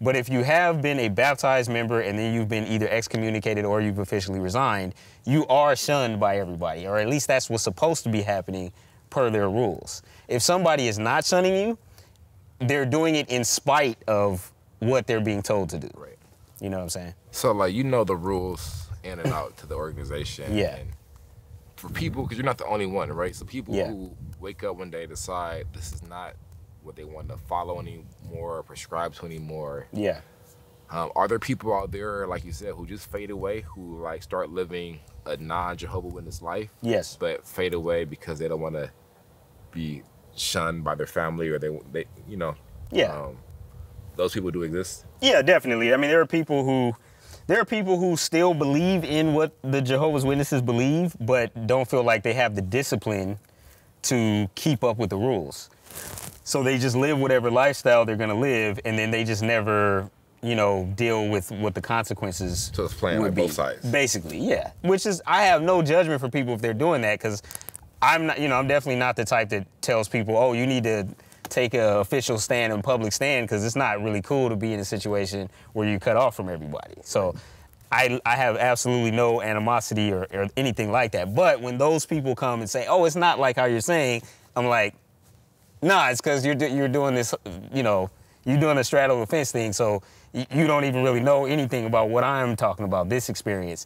But if you have been a baptized member and then you've been either excommunicated or you've officially resigned, you are shunned by everybody, or at least that's what's supposed to be happening per their rules. If somebody is not shunning you, they're doing it in spite of what they're being told to do. Right. You know what I'm saying? So, like, you know the rules in and out to the organization. Yeah. And for people, because you're not the only one, right? So people Yeah. who wake up one day decide this is not what they want to follow anymore or prescribe to anymore. Yeah. Are there people out there, like you said, who just fade away, who like start living a non-Jehovah's Witness life? Yes. But fade away because they don't want to be shunned by their family, or they you know. Yeah. those people do exist? Yeah, definitely. I mean, there are people who still believe in what the Jehovah's Witnesses believe, but don't feel like they have the discipline to keep up with the rules. So they just live whatever lifestyle they're gonna live, and then they just never, deal with what the consequences. So it's playing like both sides. Basically, yeah. Which is, I have no judgment for people if they're doing that, because I'm not, I'm definitely not the type that tells people, oh, you need to take an official stand and public stand, because it's not really cool to be in a situation where you cut off from everybody. So I have absolutely no animosity or anything like that. But when those people come and say, oh, it's not like how you're saying, I'm like, nah, it's because you're doing this, you're doing a straddle the fence thing, so you don't even really know anything about what I'm talking about, this experience.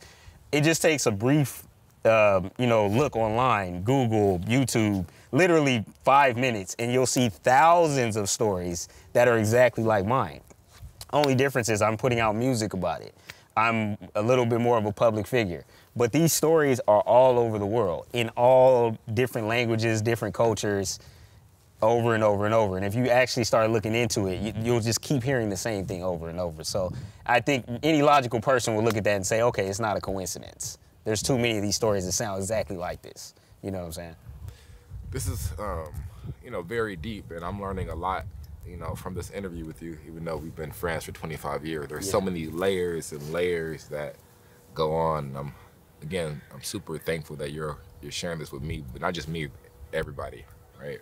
It just takes a brief, look online, Google, YouTube, literally 5 minutes, and you'll see thousands of stories that are exactly like mine. Only difference is I'm putting out music about it. I'm a little bit more of a public figure. But these stories are all over the world, in all different languages, different cultures, over and over and over. And if you actually start looking into it, you'll just keep hearing the same thing over and over. So I think any logical person will look at that and say, okay, it's not a coincidence. There's too many of these stories that sound exactly like this. You know what I'm saying? This is, very deep, and I'm learning a lot, from this interview with you, even though we've been friends for 25 years. There's so many layers and layers that go on. I'm super thankful that you're sharing this with me, but not just me, everybody, right?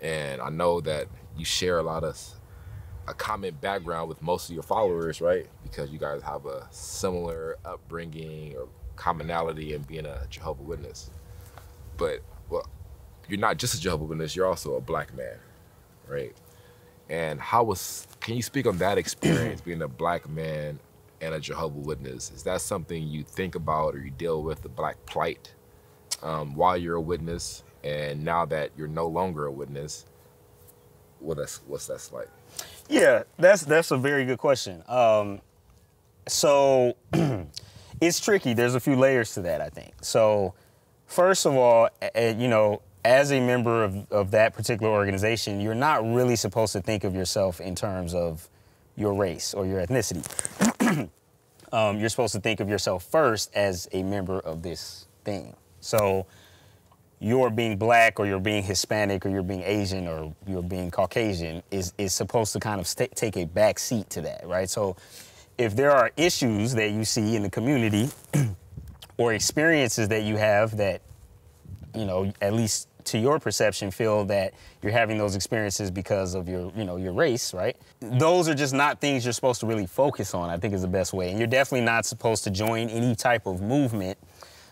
And I know that you share a common background with most of your followers, right? Because you guys have a similar upbringing or commonality in being a Jehovah's Witness. But, well, you're not just a Jehovah's Witness, you're also a black man, right? And can you speak on that experience, being a black man and a Jehovah's Witness? Is that something you think about or you deal with, the black plight, while you're a witness? And now that you're no longer a witness, what's that like? Yeah, that's a very good question. So it's tricky. There's a few layers to that, I think. So first of all, as a member of that particular organization, you're not really supposed to think of yourself in terms of your race or your ethnicity. You're supposed to think of yourself first as a member of this thing. So you're being black or you're being Hispanic or you're being Asian or you're being Caucasian is supposed to kind of take a back seat to that, right? So if there are issues that you see in the community or experiences that you have that, at least to your perception, feel that you're having those experiences because of your race, right? Those are just not things you're supposed to really focus on, I think is the best way. And you're definitely not supposed to join any type of movement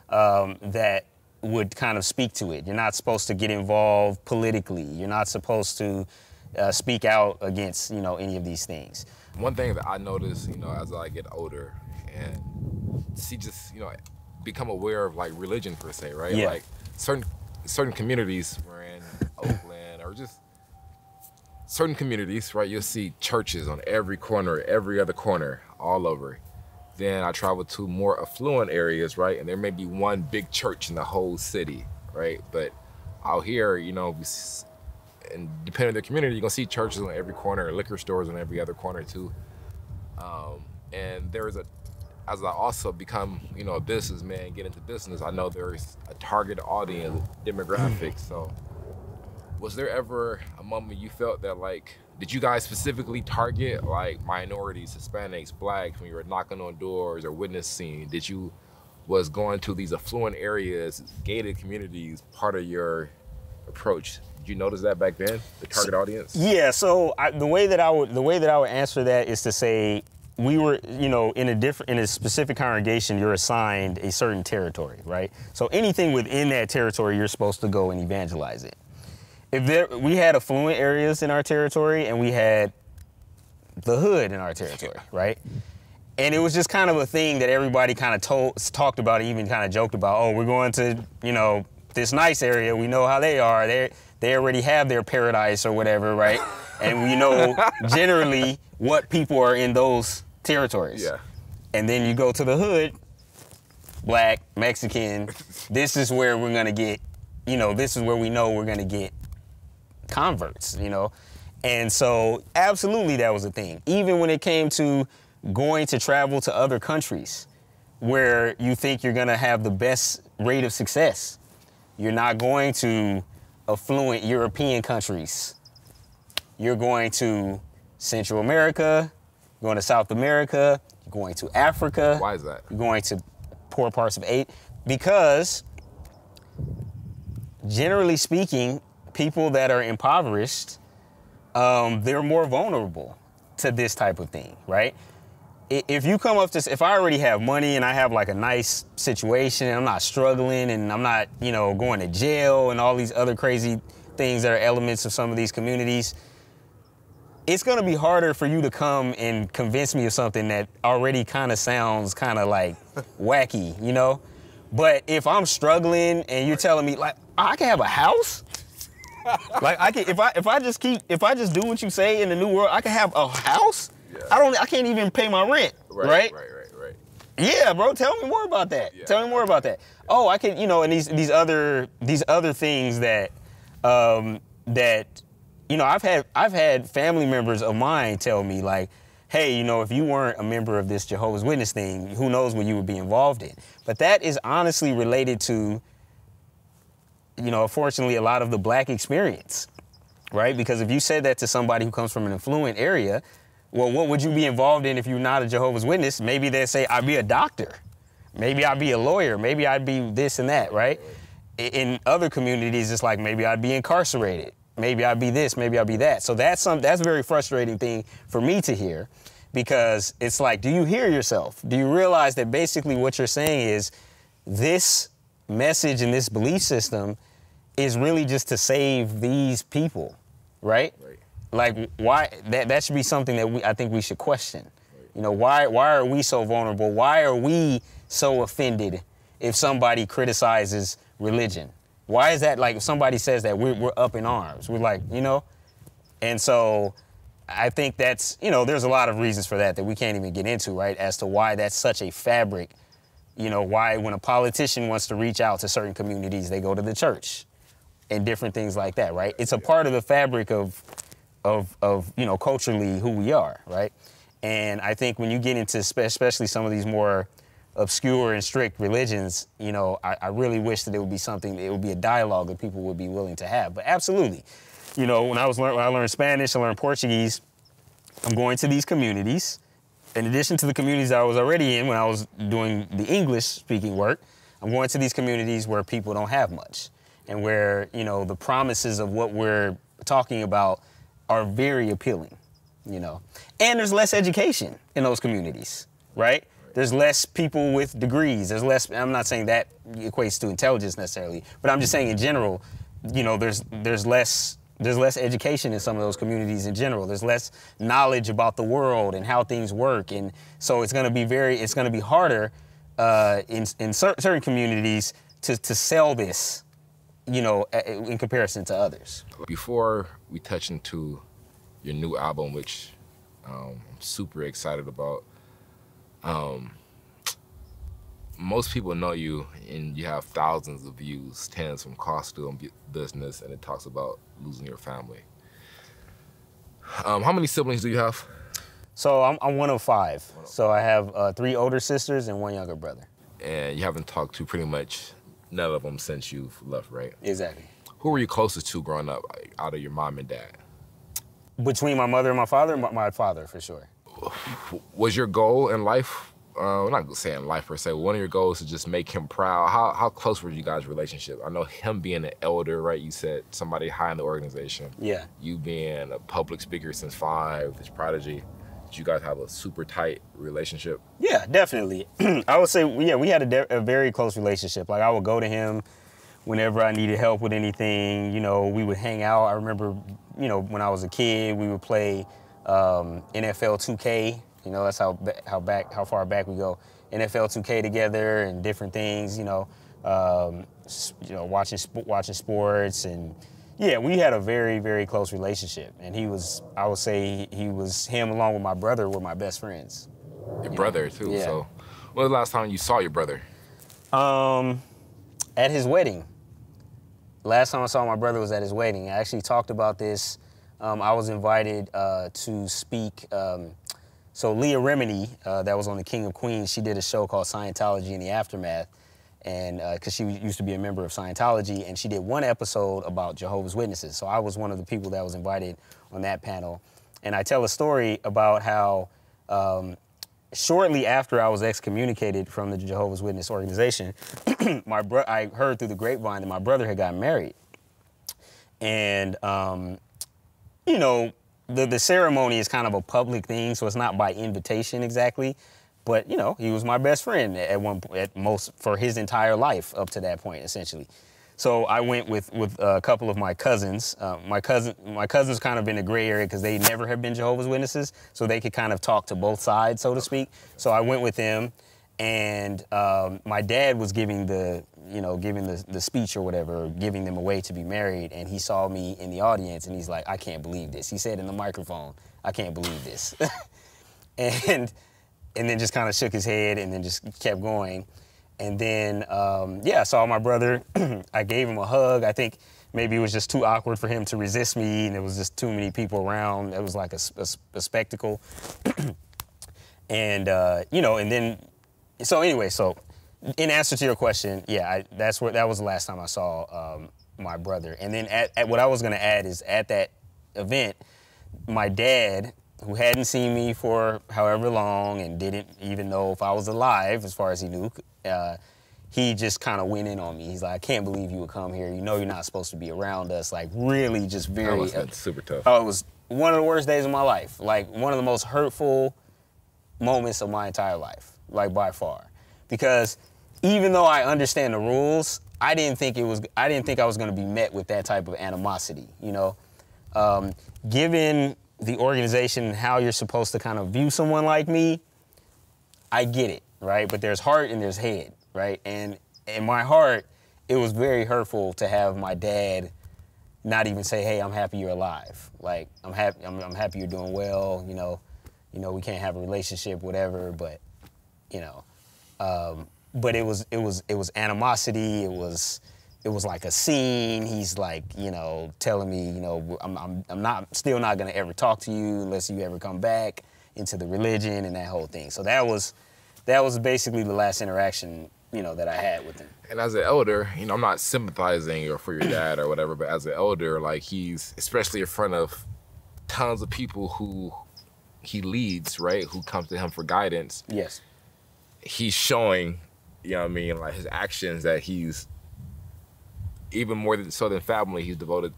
that would kind of speak to it. You're not supposed to get involved politically. You're not supposed to speak out against, any of these things. One thing that I notice, as I get older and become aware of like religion per se, right? Yeah. Like certain communities, we're in Oakland or just certain communities, right? You'll see churches on every corner, every other corner, all over. Then I travel to more affluent areas, right? And there may be one big church in the whole city, right? But out here, and depending on the community, you're gonna see churches on every corner, liquor stores on every other corner too. And as I also become, a businessman, get into business, I know there's a target audience demographic. So was there ever a moment you felt that did you guys specifically target like minorities, Hispanics, blacks when you were knocking on doors or witnessing? Was going to these affluent areas, gated communities, part of your approach? Did you notice that back then, the target audience? Yeah. So the way that I would answer that is to say we were, in a specific congregation, you're assigned a certain territory, right? So anything within that territory, you're supposed to go and evangelize it. We had affluent areas in our territory and we had the hood in our territory, right? And it was just kind of a thing that everybody kind of talked about, even kind of joked about. Oh, we're going to, this nice area. We know how they are. They already have their paradise or whatever, right? And we know generally what people are in those territories. Yeah. And then you go to the hood, black, Mexican. This is where we're gonna get, this is where we know we're gonna get converts, And so absolutely that was a thing. Even when it came to going to travel to other countries where you think you're gonna have the best rate of success. You're not going to affluent European countries. You're going to Central America, you're going to South America, you're going to Africa. Why is that? You're going to poor parts of Asia. Because generally speaking, people that are impoverished, they're more vulnerable to this type of thing, right? If you come up to, if I already have money and I have like a nice situation and I'm not struggling and I'm not, you know, going to jail and all these other crazy things that are elements of some of these communities, it's going to be harder for you to come and convince me of something that already kind of sounds kind of like wacky, you know? But if I'm struggling and you're telling me like, I can have a house, like I can, if I just do what you say in the new world, I can have a house. Yeah. I can't even pay my rent, right? Right. Yeah, bro, tell me more about that. Yeah. Tell me more about that. Oh, I can, you know, and these other things that, you know, I've had family members of mine tell me like, hey, you know, if you weren't a member of this Jehovah's Witness thing, who knows what you would be involved in. But that is honestly related to, you know, unfortunately, a lot of the black experience, right? Because if you said that to somebody who comes from an affluent area, well, what would you be involved in if you're not a Jehovah's Witness? Maybe they'd say, I'd be a doctor. Maybe I'd be a lawyer. Maybe I'd be this and that, right? In other communities, it's like, maybe I'd be incarcerated. Maybe I'd be this, maybe I'd be that. So that's a very frustrating thing for me to hear, because it's like, do you hear yourself? Do you realize that basically what you're saying is this message and this belief system is really just to save these people, right? Like, why? That should be something that I think we should question. Right. You know, why are we so vulnerable? Why are we so offended if somebody criticizes religion? Why is that, like, if somebody says that, we're up in arms? We're like, you know? And so I think that's, you know, there's a lot of reasons for that we can't even get into, right? As to why that's such a fabric, you know, why when a politician wants to reach out to certain communities, they go to the church and different things like that, right? It's a part of the fabric of you know, culturally who we are, right? And I think when you get into especially some of these more obscure and strict religions, you know, I really wish that it would be something, it would be a dialogue that people would be willing to have. But absolutely, you know, when I learned Spanish, I learned Portuguese, I'm going to these communities. In addition to the communities I was already in when I was doing the English speaking work, I'm going to these communities where people don't have much and where, you know, the promises of what we're talking about are very appealing, you know. And there's less education in those communities, right? There's less people with degrees. There's less, I'm not saying that equates to intelligence necessarily, but I'm just saying in general, you know, there's less education in some of those communities in general. There's less knowledge about the world and how things work. And so it's gonna be harder in certain communities to sell this, you know, in comparison to others. Before we touch into your new album, which I'm super excited about, most people know you and you have thousands of views, tens from Costume Business, and it talks about losing your family. How many siblings do you have? So I'm one of five. So I have 3 older sisters and 1 younger brother. And you haven't talked to pretty much none of them since you've left, right? Exactly. Who were you closest to growing up, out of your mom and dad? Between my mother and my father, my father, for sure. Was your goal in life, I'm not saying life per se, one of your goals to just make him proud? How close were you guys' relationship? I know him being an elder, right? You said somebody high in the organization. Yeah. You being a public speaker since 5, this prodigy. Did you guys have a super tight relationship? Yeah, definitely. I would say, yeah, we had a very close relationship. Like, I would go to him whenever I needed help with anything. You know, we would hang out. I remember, you know, when I was a kid, we would play NFL 2K. You know, that's how far back we go. NFL 2K together and different things. You know, watching sports, and yeah, we had a very, very close relationship. And I would say him along with my brother were my best friends. Your brother too. Yeah. So, when was the last time you saw your brother? At his wedding. Last time I saw my brother was at his wedding. I actually talked about this I was invited to speak. So Leah Remini, that was on The King of Queens, she did a show called Scientology in the Aftermath, and because she used to be a member of Scientology, and she did one episode about Jehovah's Witnesses. So I was one of the people that was invited on that panel, and I tell a story about how shortly after I was excommunicated from the Jehovah's Witness organization, I heard through the grapevine that my brother had gotten married, and you know, the ceremony is kind of a public thing, so it's not by invitation exactly. But, you know, he was my best friend at most for his entire life up to that point, essentially. So I went with a couple of my cousins. My cousins kind of in the gray area because they never have been Jehovah's Witnesses, so they could kind of talk to both sides, so to speak. So I went with them, and my dad was giving the speech or whatever, giving them away to be married, and he saw me in the audience, and he's like, I can't believe this. He said in the microphone, I can't believe this. and then just kind of shook his head and then just kept going. And then, I saw my brother. I gave him a hug. I think maybe it was just too awkward for him to resist me, and there was just too many people around. It was like a spectacle. And, so in answer to your question, that was the last time I saw my brother. And then at what I was going to add is at that event, my dad, who hadn't seen me for however long and didn't even know if I was alive, as far as he knew, he just kind of went in on me. He's like, I can't believe you would come here. You know you're not supposed to be around us. Like, really just very... That was super tough. Oh, it was one of the worst days of my life. Like, one of the most hurtful moments of my entire life, like, by far. Because even though I understand the rules, I didn't think I was going to be met with that type of animosity, you know? Given the organization and how you're supposed to kind of view someone like me, I get it, right? But there's heart and there's head, right? And in my heart, it was very hurtful to have my dad not even say, hey, I'm happy you're alive. Like, I'm happy you're doing well, you know, we can't have a relationship, whatever, but, you know, but it was animosity. It was like a scene. He's like, you know, telling me, you know, I'm still not gonna ever talk to you unless you ever come back into the religion and that whole thing. So that was basically the last interaction, you know, that I had with him. And as an elder, you know, I'm not sympathizing or for your dad or whatever, but as an elder, like, he's, especially in front of tons of people who he leads, right, who comes to him for guidance. Yes. He's showing, you know what I mean, like, his actions that he's, even more than family, he's devoted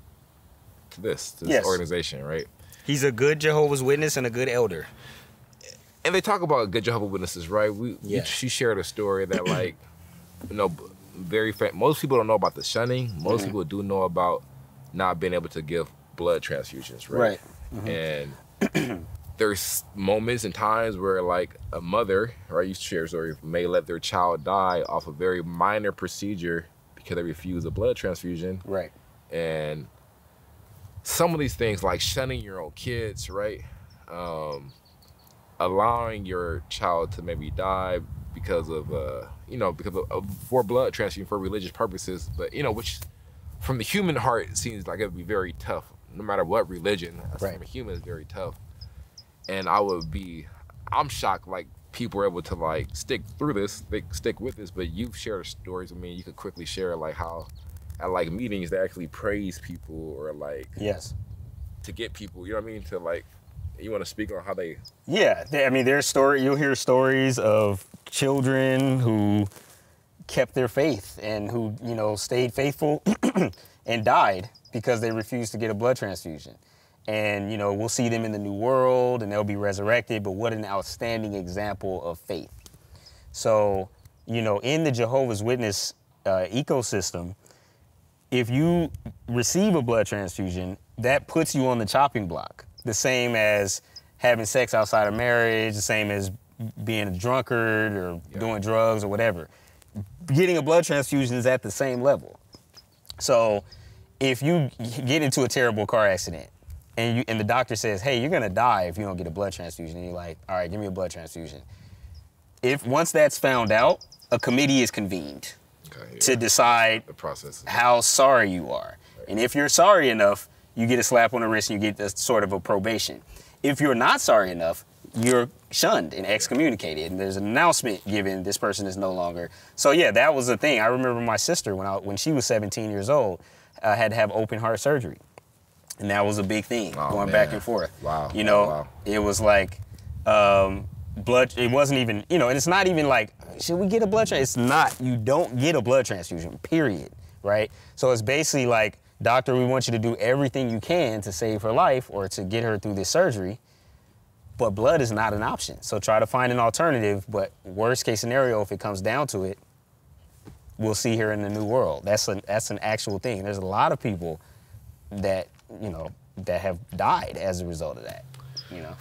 to this organization, right? He's a good Jehovah's Witness and a good elder. And they talk about good Jehovah's Witnesses, right? She shared a story that, like, you know, most people don't know about the shunning. Most people do know about not being able to give blood transfusions, right? And there's moments and times where, like, a mother, right, you share a story, may let their child die off a very minor procedure because they refuse a blood transfusion. Right. And some of these things, like shunning your own kids, right? Allowing your child to maybe die because of, for blood transfusion for religious purposes, but, you know, which from the human heart seems like it would be very tough, no matter what religion. Right. From a human, it's very tough. And I'm shocked, like, people are able to, like, stick through this, they stick with this, but you've shared stories with me. You could quickly share, like, how at, like, meetings they actually praise people or, like, yes, to get people, you know what I mean, to, like, you want to speak on how they... Yeah, I mean, you'll hear stories of children who kept their faith and who, you know, stayed faithful and died because they refused to get a blood transfusion. And, you know, we'll see them in the new world and they'll be resurrected, but what an outstanding example of faith. So, you know, in the Jehovah's Witness ecosystem, if you receive a blood transfusion, that puts you on the chopping block. The same as having sex outside of marriage, the same as being a drunkard or doing drugs or whatever. Getting a blood transfusion is at the same level. So if you get into a terrible car accident and the doctor says, hey, you're gonna die if you don't get a blood transfusion, and you're like, all right, give me a blood transfusion. Once that's found out, a committee is convened to decide the process, how sorry you are. Right. And if you're sorry enough, you get a slap on the wrist and you get this sort of a probation. If you're not sorry enough, you're shunned and excommunicated, and there's an announcement given, this person is no longer. So yeah, that was the thing. I remember my sister, when she was 17 years old, had to have open heart surgery. And that was a big thing, going back and forth. Wow. You know, Wow. It was like blood, it wasn't even, you know, and it's not even like, should we get a blood transfusion? It's not, you don't get a blood transfusion, period, right? So it's basically like, doctor, we want you to do everything you can to save her life or to get her through this surgery, but blood is not an option. So try to find an alternative, but worst case scenario, if it comes down to it, we'll see her in the new world. That's an actual thing. There's a lot of people that, you know, that have died as a result of that, you know.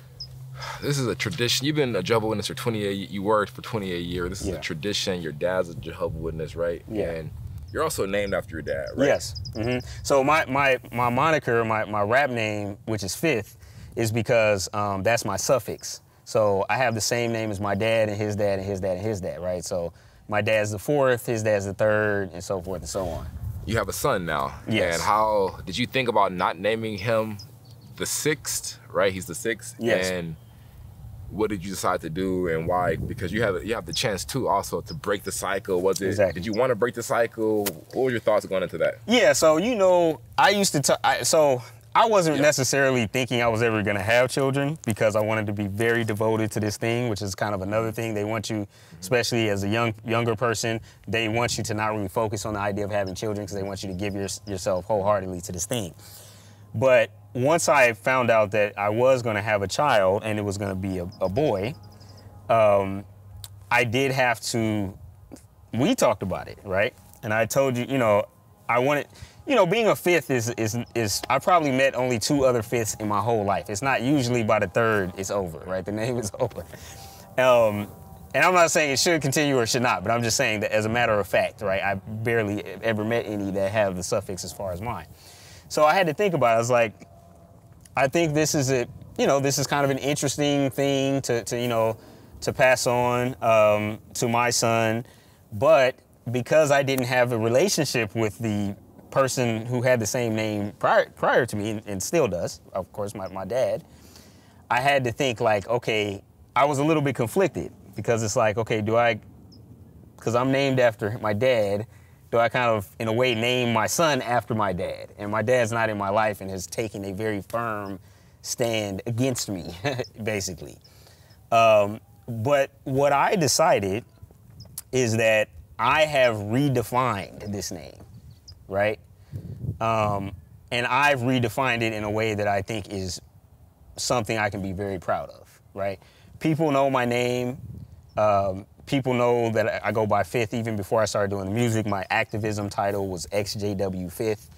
This is a tradition. You've been a Jehovah's Witness for 28, you worked for 28 years. This is a tradition. Your dad's a Jehovah's Witness, right? Yeah. And you're also named after your dad, right? Yes. So my moniker, my rap name, which is Fifth, is because that's my suffix. So I have the same name as my dad and his dad and his dad and his dad, right? So my dad's the fourth, his dad's the third, and so forth and so on. You have a son now. Yes. And how did you think about not naming him the sixth, right? He's the sixth. Yes. And what did you decide to do and why? Because you have the chance too also to break the cycle. Was it, Exactly. Did you want to break the cycle? What were your thoughts going into that? Yeah, so you know, I used to I wasn't necessarily thinking I was ever gonna have children because I wanted to be very devoted to this thing, which is kind of another thing. They want you, especially as a younger person, they want you to not really focus on the idea of having children because they want you to give yourself wholeheartedly to this thing. But once I found out that I was gonna have a child and it was gonna be a boy, I did have to, we talked about it, right? And I told you, you know, I wanted, you know, being a fifth is I probably met only 2 other fifths in my whole life. It's not usually by the third it's over, right? The name is over. And I'm not saying it should continue or should not, but I'm just saying that as a matter of fact, right? I barely ever met any that have the suffix as far as mine. So I had to think about it. I was like, I think this is this is kind of an interesting thing to you know, to pass on to my son, but because I didn't have a relationship with the person who had the same name prior to me and still does, of course, my dad, I had to think like, okay, I was a little bit conflicted because it's like, okay, because I'm named after my dad, do I kind of, in a way, name my son after my dad? And my dad's not in my life and has taken a very firm stand against me, basically. But what I decided is that I have redefined this name, right? And I've redefined it in a way that I think is something I can be very proud of, right? People know my name. People know that I go by Fifth. Even before I started doing the music, my activism title was XJW Fifth.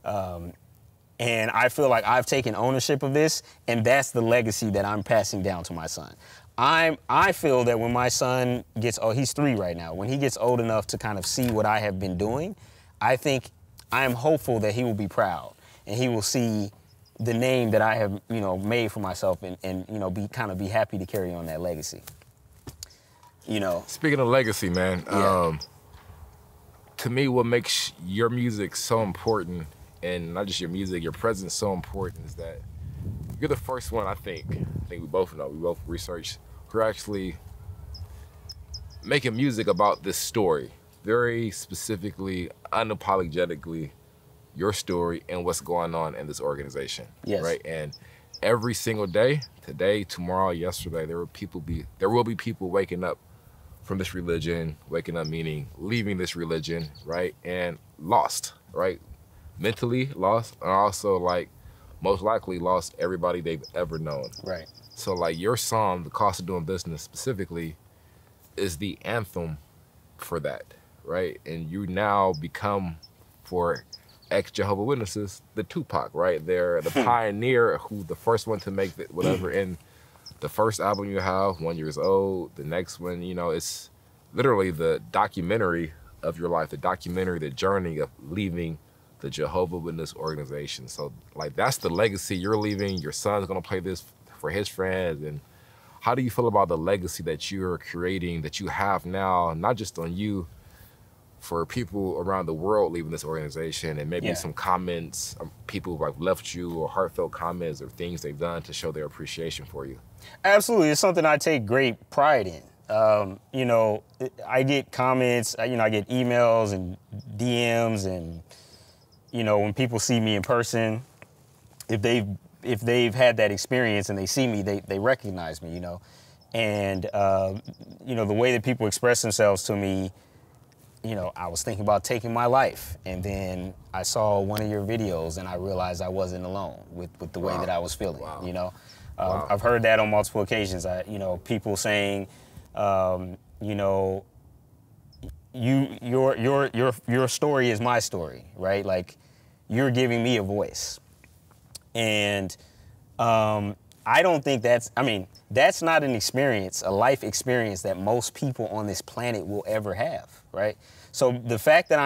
And I feel like I've taken ownership of this, and that's the legacy that I'm passing down to my son. I feel that when my son gets, he's 3 right now, when he gets old enough to kind of see what I have been doing, I think I am hopeful that he will be proud and he will see the name that I have, you know, made for myself and you know, be happy to carry on that legacy. You know. Speaking of legacy, man, to me, what makes your music so important, and not just your music, your presence so important, is that you're the first one, I think we both know, we both researched, who are actually making music about this story, very specifically, unapologetically, your story and what's going on in this organization. Yes. Right? And every single day, today, tomorrow, yesterday, there will be people waking up from this religion, waking up meaning leaving this religion, right? And lost, right? Mentally lost, and also like most likely lost everybody they've ever known. Right. So like your song, The Cost of Doing Business specifically, is the anthem for that, right? And you now become, for ex-Jehovah's Witnesses, the Tupac, right? They're the pioneer, who the first one to make whatever. And the first album you have, 1 year old, the next one, you know, it's literally the documentary of your life, the documentary, the journey of leaving the Jehovah's Witness organization. So like that's the legacy you're leaving. Your son's gonna play this for his friends. And how do you feel about the legacy that you're creating, that you have now, not just on you, for people around the world leaving this organization, and maybe Yeah. some comments, people who have left you, or heartfelt comments or things they've done to show their appreciation for you? Absolutely. It's something I take great pride in. You know, I get comments, you know, I get emails and DMs, and, you know, when people see me in person, if they've had that experience and they see me, they recognize me, you know. And, you know, the way that people express themselves to me, you know, I was thinking about taking my life, and then I saw one of your videos and I realized I wasn't alone with the way that I was feeling, you know. I've heard that on multiple occasions. You know, people saying, you know, your story is my story, right? Like, you're giving me a voice. And I don't think that's not an experience, a life experience that most people on this planet will ever have, right? So the fact that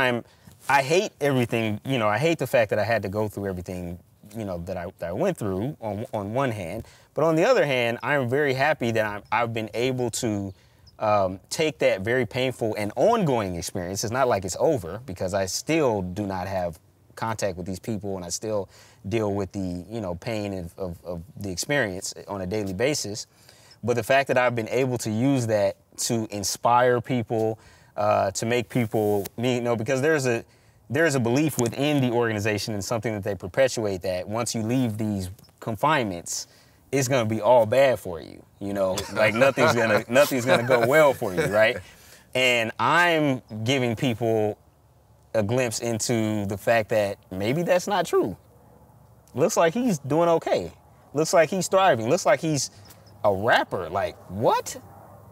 I hate everything, you know, I hate the fact that I had to go through everything, you know, that I went through on one hand, but on the other hand, I'm very happy that I've been able to take that very painful and ongoing experience. It's not like it's over, because I still do not have contact with these people, and I still deal with the, you know, pain of the experience on a daily basis. But the fact that I've been able to use that to inspire people, to make people, you know, because there's a belief within the organization, and something that they perpetuate, that once you leave these confinements, it's gonna be all bad for you, you know, like nothing's gonna go well for you, right? And I'm giving people a glimpse into the fact that maybe that's not true. Looks like he's doing okay. Looks like he's thriving. Looks like he's a rapper. Like, what?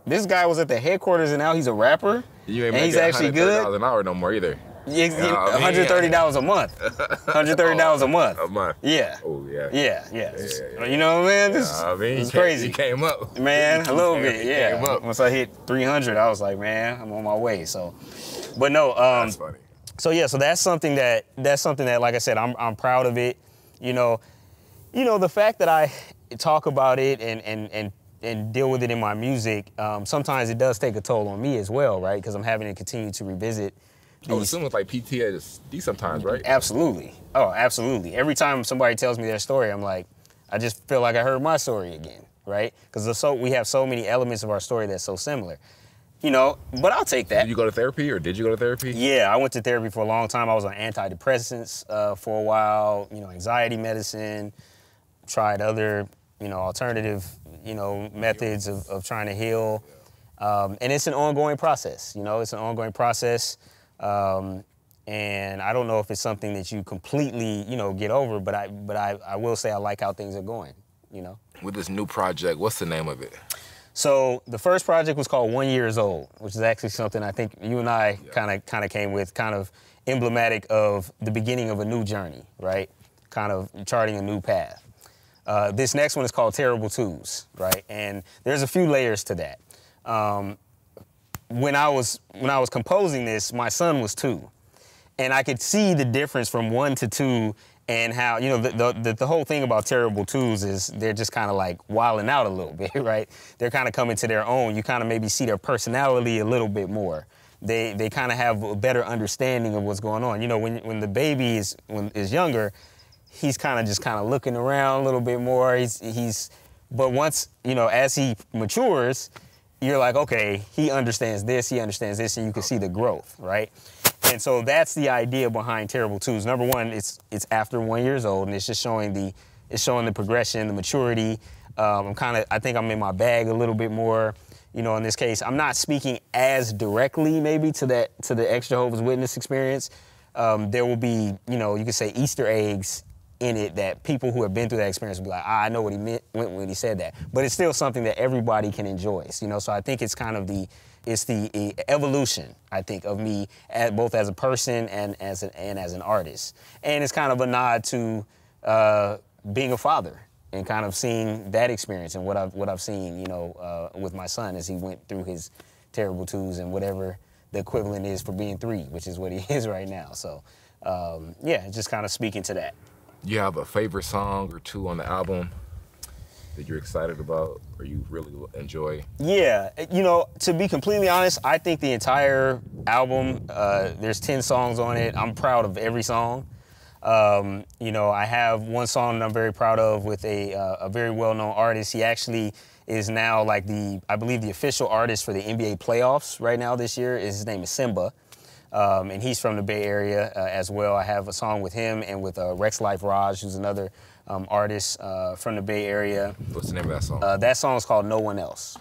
This guy was at the headquarters and now he's a rapper? You ain't and he's actually good? $130 an hour no more either. Yeah, $130 a month. $130 a month. A month. Yeah. Oh, yeah. Yeah. You know, man, this is crazy. He came up. Man, a little bit, yeah. Came up. Once I hit 300, I was like, man, I'm on my way. So, but no. That's funny. So yeah, so that's something that, like I said, I'm proud of it. You know, the fact that I talk about it and deal with it in my music, sometimes it does take a toll on me as well, right? Because I'm having to continue to revisit these. I would assume it's like PTSD sometimes, right? Absolutely. Oh, absolutely. Every time somebody tells me their story, I'm like, I just feel like I heard my story again, right? Because we have so many elements of our story that's so similar. You know, but I'll take that. Did you go to therapy, or did you go to therapy? Yeah, I went to therapy for a long time. I was on antidepressants for a while, you know, anxiety medicine, tried other, you know, alternative, you know, methods of trying to heal. And it's an ongoing process, you know, it's an ongoing process. And I don't know if it's something that you completely, you know, get over, but I will say I like how things are going, you know. With this new project, what's the name of it? So the first project was called 1 Years Old, which is actually something I think you and I kind of came with, kind of emblematic of the beginning of a new journey, right? Kind of charting a new path. This next one is called Terrible Twos, right? And there's a few layers to that. When I was composing this, my son was 2, and I could see the difference from 1 to 2. And how, you know, the whole thing about Terrible Twos is they're just kind of like wilding out a little bit, right? They're kind of coming to their own. You kind of maybe see their personality a little bit more. They kind of have a better understanding of what's going on. You know, when the baby is younger, he's kind of looking around a little bit more. But once, you know, as he matures, you're like, okay, he understands this, and you can see the growth, right? And so that's the idea behind Terrible Twos. Number one, it's after 1 year old, and it's just showing the progression, the maturity. I think I'm in my bag a little bit more. You know, in this case, I'm not speaking as directly maybe to the ex-Jehovah's Witness experience. There will be, you know, you could say Easter eggs in it that people who have been through that experience will be like, I know what he meant when he said that. But it's still something that everybody can enjoy. You know, so I think it's kind of the evolution, I think, of me both as a person and as an artist. And it's kind of a nod to being a father and kind of seeing that experience and what I've seen, you know, with my son as he went through his Terrible Twos and whatever the equivalent is for being 3, which is what he is right now. So, yeah, just kind of speaking to that. You have a favorite song or two on the album? that you're excited about or you really enjoy? Yeah, to be completely honest, I think the entire album, there's 10 songs on it. I'm proud of every song. I have one song that I'm very proud of with a very well-known artist. He actually is now like I believe the official artist for the NBA playoffs right now this year. His name is Simba. And he's from the Bay Area as well. I have a song with him and with Rex Life Raj, who's another artist from the Bay Area. What's the name of that song? That song is called No One Else.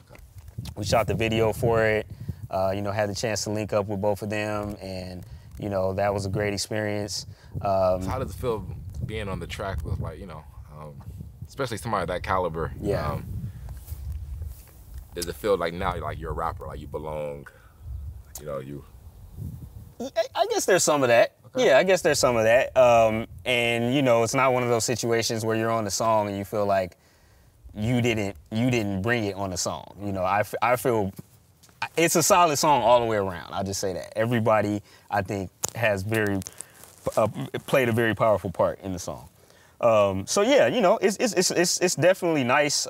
We shot the video for it, had the chance to link up with both of them, and, that was a great experience. So how does it feel being on the track with, like, especially somebody of that caliber? Yeah. Does it feel like now like you're a rapper, like you belong, I guess there's some of that. Okay. Yeah, I guess there's some of that. And it's not one of those situations where you're on the song and you feel like you didn't bring it on the song. I feel it's a solid song all the way around. I'll just say that. Everybody, I think, has played a very powerful part in the song. So yeah, it's definitely nice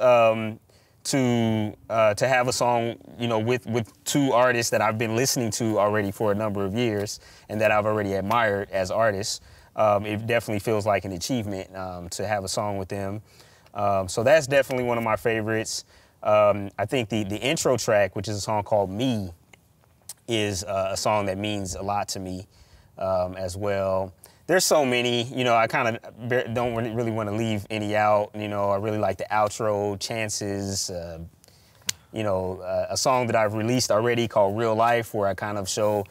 to have a song, with two artists that I've been listening to already for a number of years and that I've already admired as artists. It definitely feels like an achievement to have a song with them. So that's definitely one of my favorites. I think the intro track, which is a song called Me, is a song that means a lot to me as well. There's so many, I kind of don't really want to leave any out. I really like the outro, Chances, a song that I've released already called Real Life, where I kind of show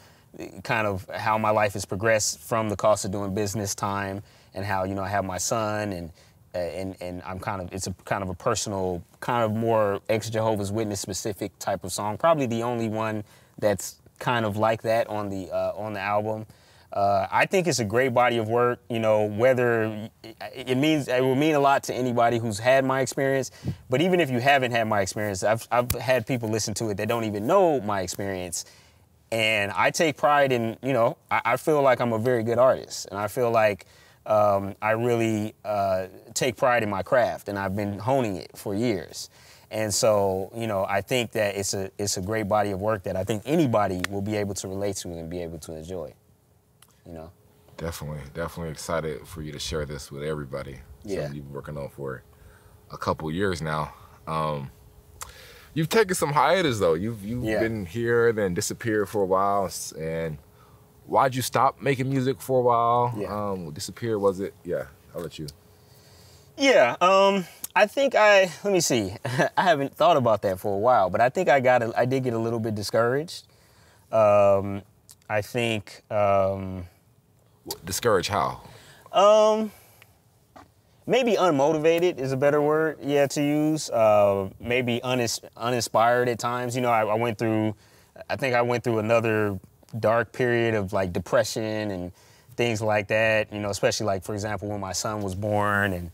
kind of how my life has progressed from the cost of doing business time and how, I have my son and it's a kind of a personal, kind of more ex-Jehovah's Witness specific type of song. Probably the only one that's kind of like that on the album. I think it's a great body of work, whether it will mean a lot to anybody who's had my experience, but even if you haven't had my experience, I've had people listen to it that don't even know my experience, and I take pride in, I feel like I'm a very good artist, and I feel like I really take pride in my craft, and I've been honing it for years. And so, I think that it's a great body of work that I think anybody will be able to relate to and be able to enjoy. Definitely excited for you to share this with everybody. Yeah. Something you've been working on for a couple years now. You've taken some hiatus though. You've been here, then disappeared for a while. And why'd you stop making music for a while? Yeah. Disappear, was it? Yeah, I'll let you. Yeah, I think let me see. I haven't thought about that for a while, but I think I did get a little bit discouraged. I think. Discouraged how? Maybe unmotivated is a better word, to use. Maybe uninspired at times. I went through another dark period of like depression and things like that. Especially like, for example, when my son was born, and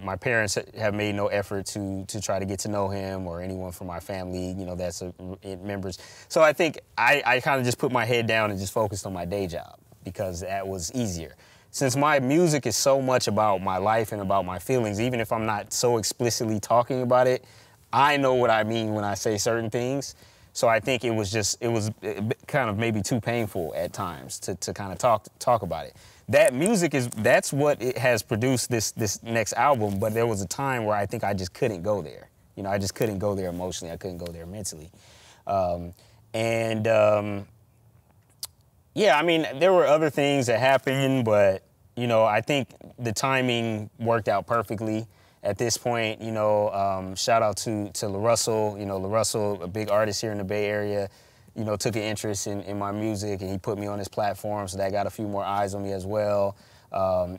my parents have made no effort to try to get to know him or anyone from my family, that's members. So I think I kind of just put my head down and just focused on my day job because that was easier. Since my music is so much about my life and about my feelings, even if I'm not so explicitly talking about it, I know what I mean when I say certain things. So I think it was kind of maybe too painful at times to kind of talk about it. That music that's what it has produced this next album, but there was a time where I think I just couldn't go there. I just couldn't go there emotionally. I couldn't go there mentally. There were other things that happened, but, I think the timing worked out perfectly at this point. Shout out to La Russell. La Russell, a big artist here in the Bay Area, took an interest in my music, and he put me on his platform, so that got a few more eyes on me as well. I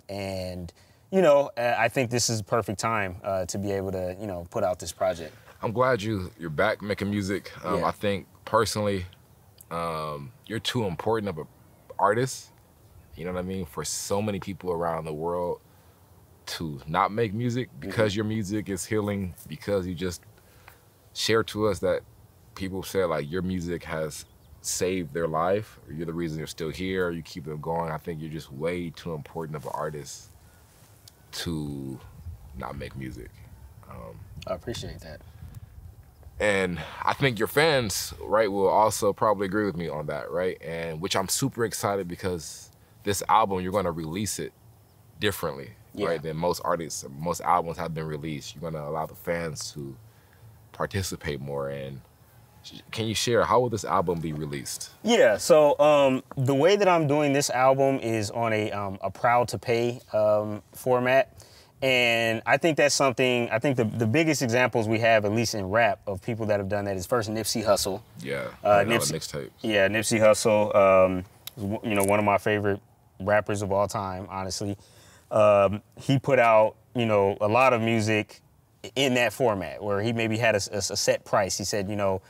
think this is a perfect time to be able to, put out this project. I'm glad you're back making music. Yeah. I think personally, you're too important of an artist, you know what I mean, for so many people around the world to not make music because your music is healing, because you just shared to us that people say like your music has saved their life, or you're the reason they're still here, or you keep them going. I think you're just way too important of an artist to not make music. I appreciate that. And I think your fans, right, will also probably agree with me on that, right? And which I'm super excited because this album, you're gonna release it differently, right, than most artists, most albums have been released. You're gonna allow the fans to participate more. And can you share, how will this album be released? Yeah, so the way that I'm doing this album is on a Proud to Pay format. And I think that's something, I think the biggest examples we have, at least in rap, of people that have done that is first Nipsey Hussle. Yeah, Nipsey mixtape. Yeah, Nipsey Hussle, you know, one of my favorite rappers of all time, honestly. He put out, you know, a lot of music in that format where he maybe had a set price. He said, you know,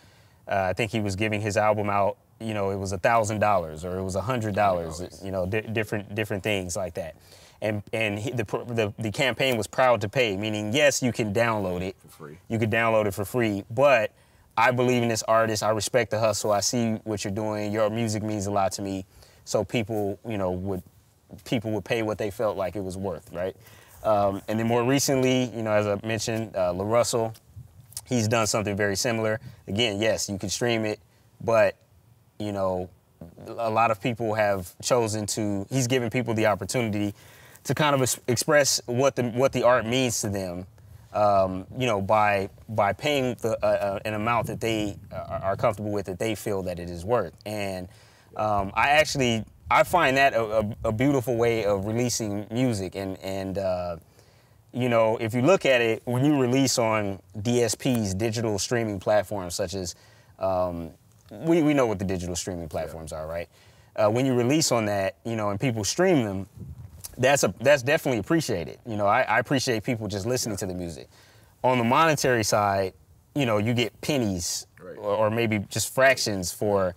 I think he was giving his album out, you know, it was $1,000 or it was $100, you know, different things like that. And the campaign was Proud to Pay, meaning, yes, you can download it. For free. You could download it for free, but I believe in this artist. I respect the hustle. I see what you're doing. Your music means a lot to me. So people, you know, would pay what they felt like it was worth, right? And then more recently, you know, as I mentioned, La Russell, he's done something very similar. Again, yes, you can stream it, but, you know, a lot of people have chosen to, he's given people the opportunity to kind of express what the art means to them, you know, by paying an amount that they are comfortable with, that they feel that it is worth. And I find that a beautiful way of releasing music. And you know, if you look at it, when you release on DSPs, digital streaming platforms, such as, we know what the digital streaming platforms are, right? When you release on that, you know, and people stream them, that's definitely appreciated. You know, I appreciate people just listening to the music. On the monetary side, you know, you get pennies, right, or maybe just fractions for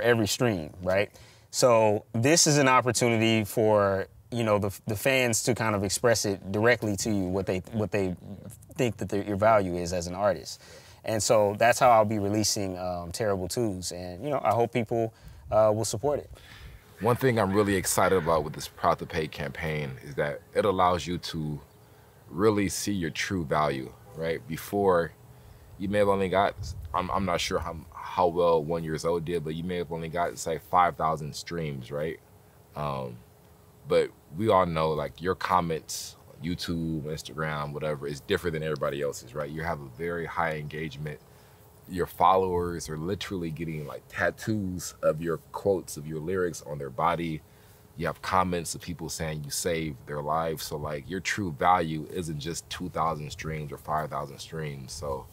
every stream, right? So this is an opportunity for, you know, the fans to kind of express it directly to you, what they think that your value is as an artist. And so that's how I'll be releasing Terrible Twos. And, you know, I hope people will support it. One thing I'm really excited about with this Proud to Pay campaign is that it allows you to really see your true value, right? Before, you may have only got, I'm not sure how well 1 Years Old did, but you may have only got, say, 5,000 streams, right? But we all know, like, your comments, YouTube, Instagram, whatever, is different than everybody else's, right? You have a very high engagement. Your followers are literally getting like tattoos of your quotes, of your lyrics on their body. You have comments of people saying you saved their lives. So like your true value isn't just 2,000 streams or 5,000 streams. So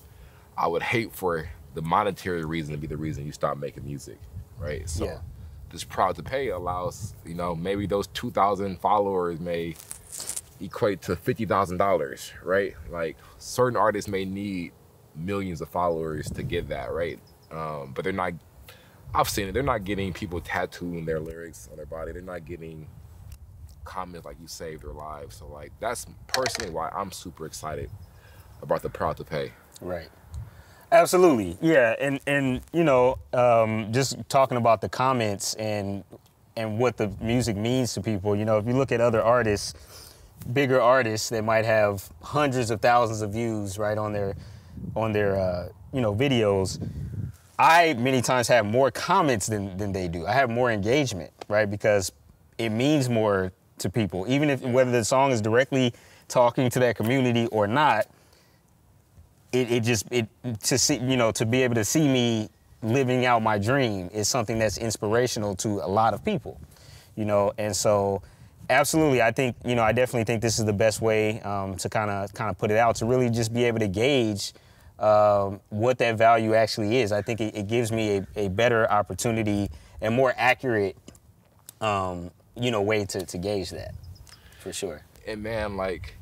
I would hate for the monetary reason to be the reason you stop making music, right? So this Proud to Pay allows, you know, maybe those 2,000 followers may equate to $50,000, right? Like certain artists may need millions of followers to get that, right? But they're not, I've seen it, they're not getting people tattooing their lyrics on their body. They're not getting comments like you saved their lives. So like, that's personally why I'm super excited about the Proud to Pay. Right. Absolutely. Yeah. And you know, just talking about the comments and what the music means to people, you know, if you look at other artists, bigger artists that might have hundreds of thousands of views, right, on their you know, videos, I many times have more comments than they do. I have more engagement, right, because it means more to people, even if whether the song is directly talking to that community or not. It to see, you know, to be able to see me living out my dream is something that's inspirational to a lot of people, you know. And so absolutely, I think, you know, I definitely think this is the best way to kind of put it out, to really just be able to gauge what that value actually is. I think it gives me a better opportunity and more accurate, you know, way to gauge that, for sure. And man, like,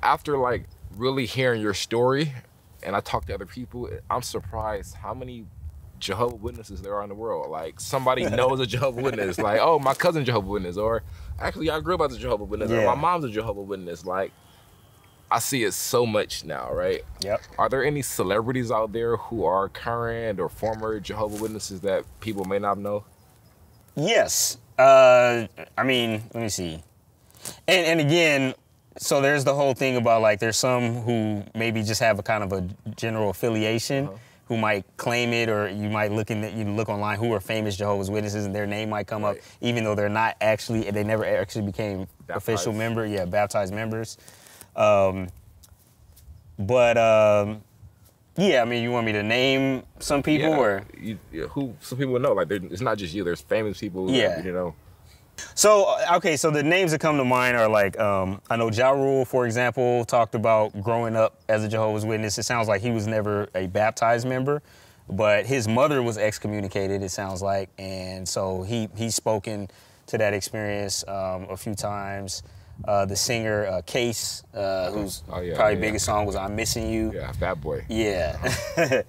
after like really hearing your story, and I talk to other people, I'm surprised how many Jehovah's Witnesses there are in the world. Like, somebody knows a Jehovah's Witness. Like, oh, my cousin's Jehovah's Witness, or actually I grew up as a Jehovah's Witness, or my mom's a Jehovah's Witness. Like, I see it so much now, right? Yep. Are there any celebrities out there who are current or former Jehovah's Witnesses that people may not know? Yes. I mean, let me see. And again, So there's the whole thing about like there's some who maybe just have a kind of a general affiliation who might claim it, or you might you look online who are famous Jehovah's Witnesses and their name might come up even though they're not actually, they never actually became official member, baptized members. Yeah, I mean, you want me to name some people or? Who some people know, like it's not just you, there's famous people that, you know. So, okay, so the names that come to mind are like, I know Ja Rule, for example, talked about growing up as a Jehovah's Witness. It sounds like he was never a baptized member, but his mother was excommunicated, it sounds like. And so he's spoken to that experience a few times. The singer Case, whose probably biggest song was "I'm Missing You." Yeah, Fat Boy. Yeah.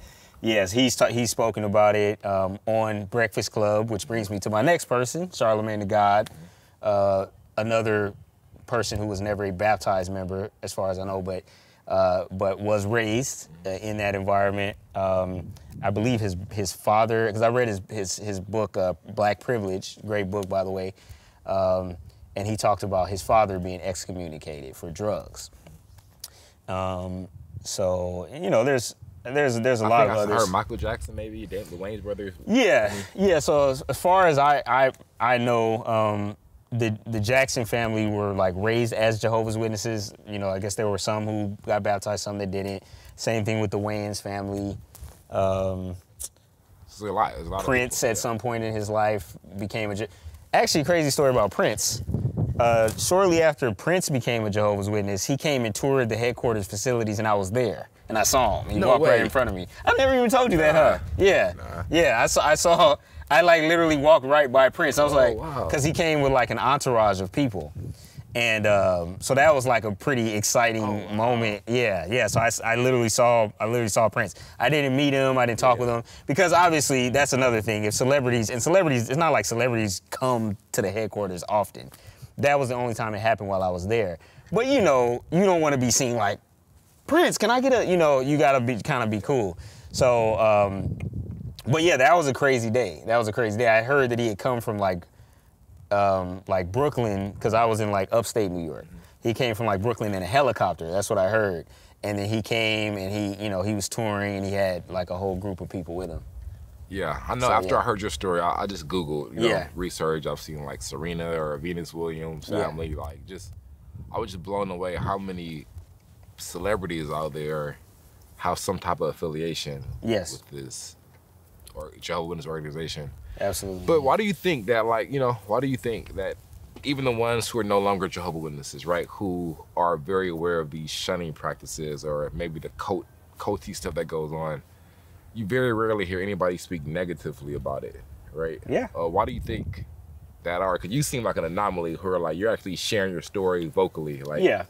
Yes, he's spoken about it on Breakfast Club, which brings me to my next person, Charlamagne the God, another person who was never a baptized member, as far as I know, but was raised in that environment. I believe his father, because I read his book, Black Privilege, great book by the way, and he talked about his father being excommunicated for drugs. So you know, there's a lot of others. I heard Michael Jackson, maybe the Wayans brothers. Yeah. So as far as I know, the Jackson family were like raised as Jehovah's Witnesses. You know, I guess there were some who got baptized, some that didn't. Same thing with the Wayans family. There's a lot Prince at some point in his life became actually, crazy story about Prince. Shortly after Prince became a Jehovah's Witness, he came and toured the headquarters facilities, and I was there. And I saw him. He walked right in front of me. I never even told you that, huh? Yeah. Yeah, I like literally walked right by Prince. I was wow. Because he came with like an entourage of people. And so that was like a pretty exciting moment. Yeah. So I literally saw Prince. I didn't meet him. I didn't talk with him, because obviously that's another thing. If celebrities, it's not like celebrities come to the headquarters often. That was the only time it happened while I was there. But you know, you don't want to be seen like, Prince, can I get a, you gotta be cool. So, but yeah, that was a crazy day. I heard that he had come from like Brooklyn, because I was in like upstate New York. He came from like Brooklyn in a helicopter. That's what I heard. And then he came and he was touring and he had like a whole group of people with him. Yeah, I know. So, after I heard your story, I just Googled, research. I've seen like Serena or Venus Williams family. I was just blown away how many celebrities out there have some type of affiliation with this or Jehovah's Witness organization. Absolutely. But why do you think that even the ones who are no longer Jehovah's Witnesses, right, who are very aware of these shunning practices or maybe the culty stuff that goes on, you very rarely hear anybody speak negatively about it, right? Yeah. Why do you think that are? Because you seem like an anomaly who are like, you're actually sharing your story vocally. Like, yeah.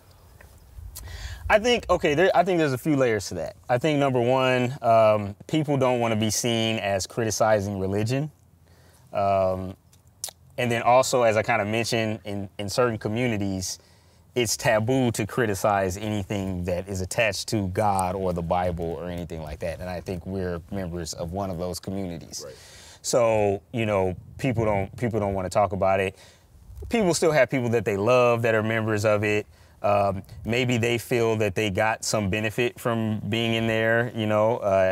I think there's a few layers to that. I think number one, people don't want to be seen as criticizing religion. And then also, as I kind of mentioned, in certain communities, it's taboo to criticize anything that is attached to God or the Bible or anything like that. And I think we're members of one of those communities. Right. So, people don't want to talk about it. People still have people that they love that are members of it. Maybe they feel that they got some benefit from being in there,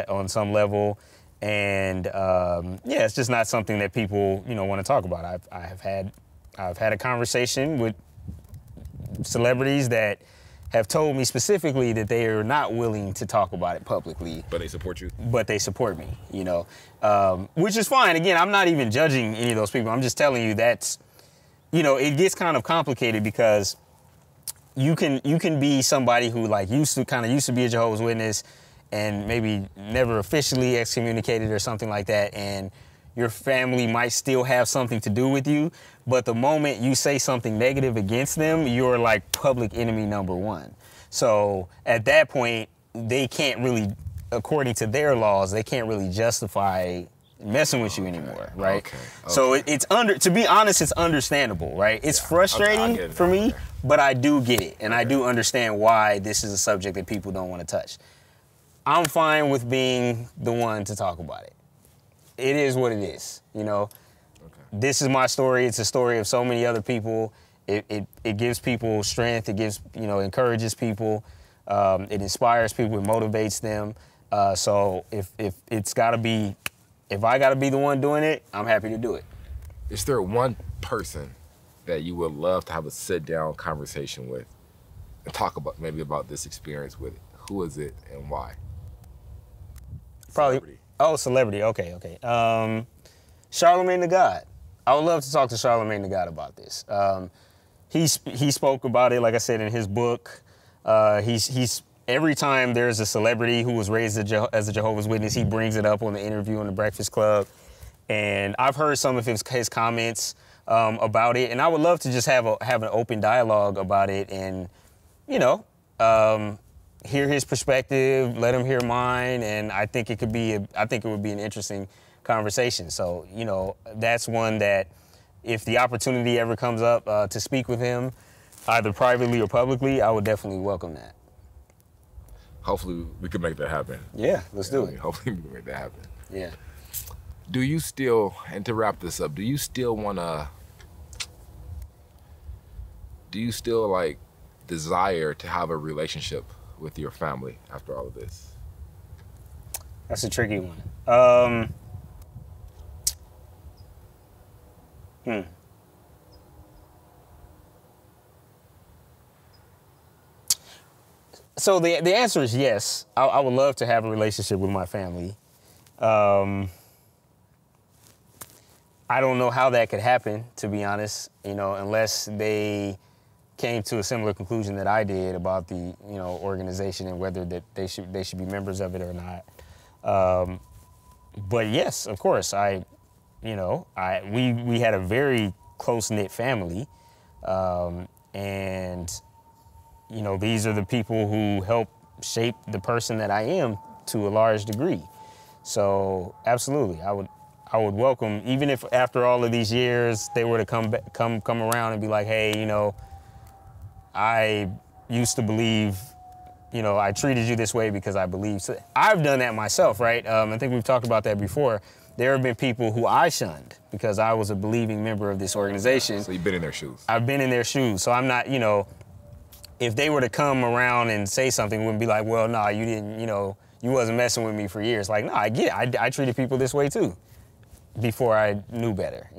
on some level. And it's just not something that people, want to talk about. I've had a conversation with celebrities that have told me specifically that they are not willing to talk about it publicly. But they support you? But they support me, which is fine. Again, I'm not even judging any of those people. I'm just telling you that's, it gets kind of complicated because you can be somebody who used to be a Jehovah's Witness and maybe never officially excommunicated or something like that, and your family might still have something to do with you, but the moment you say something negative against them, you're like public enemy number one. So at that point, they can't really, according to their laws, they can't really justify messing with you anymore, right? Okay. So to be honest, it's understandable, right? It's frustrating for me, but I do get it, and I do understand why this is a subject that people don't want to touch. I'm fine with being the one to talk about it. It is what it is, This is my story. It's a story of so many other people, it gives people strength. It gives, encourages people. It inspires people. It motivates them. So if it's got to be, if I got to be the one doing it, I'm happy to do it. Is there one person that you would love to have a sit-down conversation with and talk about this experience with? Who is it and why? Probably. Celebrity. Oh, celebrity. Okay. Charlamagne the God. I would love to talk to Charlamagne the God about this. He spoke about it, like I said, in his book. He's every time there's a celebrity who was raised as a Jehovah's Witness, he brings it up on the interview on the Breakfast Club. And I've heard some of his comments about it, and I would love to just have an open dialogue about it, and hear his perspective, let him hear mine, and I think it would be an interesting conversation. So that's one that, if the opportunity ever comes up to speak with him, either privately or publicly, I would definitely welcome that. Hopefully we can make that happen. Yeah, let's do it. Hopefully we can make that happen. Yeah. Do you still, and to wrap this up, do you still like desire to have a relationship with your family after all of this? That's a tricky one. So the answer is yes. I would love to have a relationship with my family. I don't know how that could happen, to be honest, unless they came to a similar conclusion that I did about the, organization and whether that they should be members of it or not. But yes, of course, we had a very close-knit family, and these are the people who help shape the person that I am to a large degree. So absolutely, I would welcome, even if after all of these years they were to come around and be like, hey, I used to believe, I treated you this way because I believe. So I've done that myself, right? I think we've talked about that before. There have been people who I shunned because I was a believing member of this organization. So you've been in their shoes. I've been in their shoes. So I'm not, if they were to come around and say something, it wouldn't be like, well, nah, you didn't, you wasn't messing with me for years. Like, no, I get it. I treated people this way too before I knew better,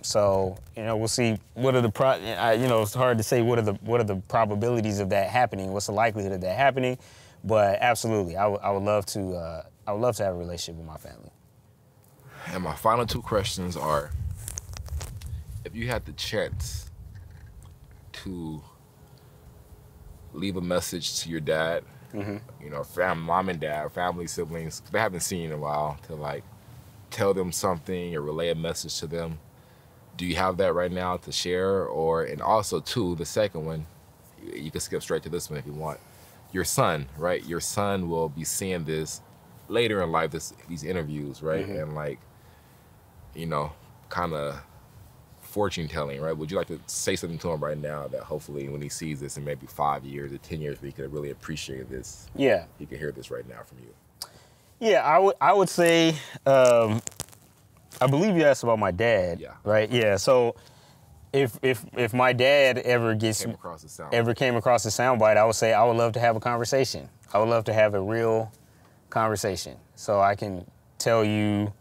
So, we'll see what are the it's hard to say what are the probabilities of that happening. What's the likelihood of that happening? But absolutely, I would love to have a relationship with my family. And my final two questions are, if you had the chance to leave a message to your dad, mom and dad, family, siblings, they haven't seen you in a while, to tell them something or relay a message to them, do you have that right now to share? And also, too, the second one, you can skip straight to this one if you want. Your son, right? Your son will be seeing this later in life, these interviews, right? And kind of fortune telling, right? Would you like to say something to him right now that hopefully when he sees this in maybe 5 years or 10 years, he could really appreciate this? Yeah. He could hear this right now from you. Yeah, I would say, I believe you asked about my dad, right? Yeah, so if my dad ever came across the soundbite, I would say I would love to have a conversation. I would love to have a real conversation so I can tell you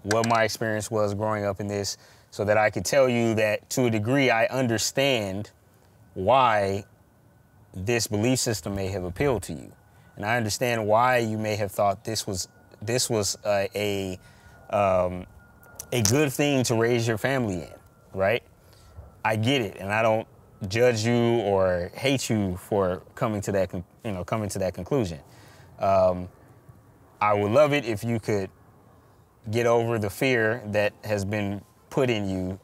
what my experience was growing up in this, so that I could tell you that to a degree I understand why this belief system may have appealed to you. And I understand why you may have thought this was a good thing to raise your family in, right? I get it, and I don't judge you or hate you for coming to that conclusion. I would love it if you could get over the fear that has been put in you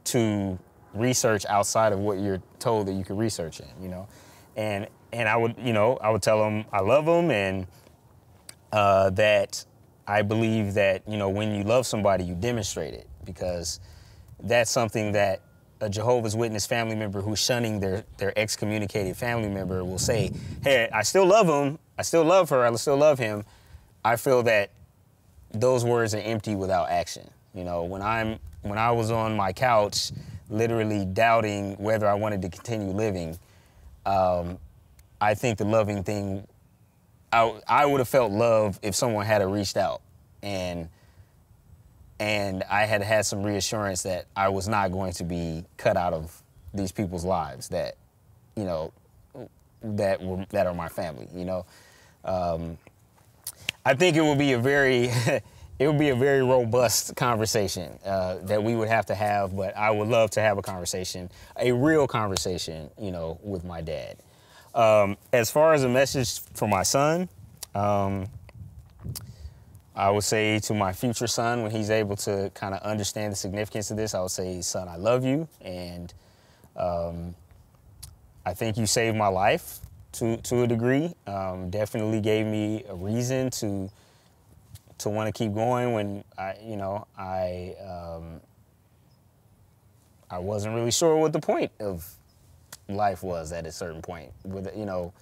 to research outside of what you're told that you could research in, And I would tell them I love them, and that I believe that, when you love somebody, you demonstrate it, because that's something that a Jehovah's Witness family member who's shunning their excommunicated family member will say, hey, I still love him, I still love her, I still love him. I feel that those words are empty without action. When I was on my couch literally doubting whether I wanted to continue living, I think the loving thing, I would have felt love if someone had reached out and I had had some reassurance that I was not going to be cut out of these people's lives that, you know, that are my family, you know. I think it would be a very it would be a very robust conversation that we would have to have, but I would love to have a conversation, a real conversation, you know, with my dad. As far as a message for my son, I would say to my future son, when he's able to kind of understand the significance of this, I would say, son, I love you, and I think you saved my life to a degree. Definitely gave me a reason to want to keep going when I wasn't really sure what the point of life was at a certain point, with, you know.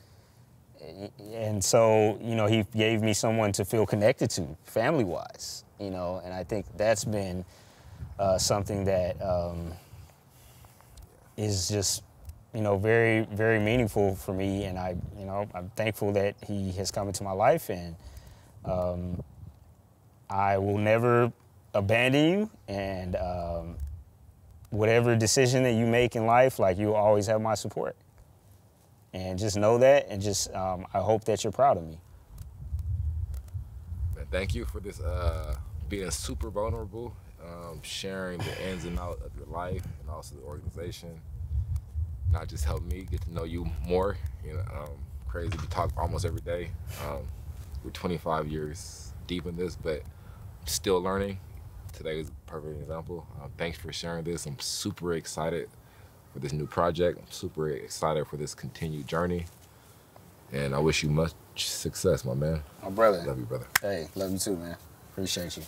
And so, you know, he gave me someone to feel connected to, family-wise, you know, and I think that's been something that is just, you know, very, very meaningful for me. And I'm thankful that he has come into my life, and I will never abandon you. And whatever decision that you make in life, like, you'll always have my support. And just know that, and just I hope that you're proud of me. Man, thank you for this, being super vulnerable, sharing the ins and outs of your life and also the organization. Not just help me get to know you more. You know, crazy, we talk almost every day. We're 25 years deep in this, but still learning. Today is a perfect example. Thanks for sharing this. I'm super excited for this new project. I'm super excited for this continued journey. And I wish you much success, my man. My brother. Love you, brother. Hey, love you too, man. Appreciate you.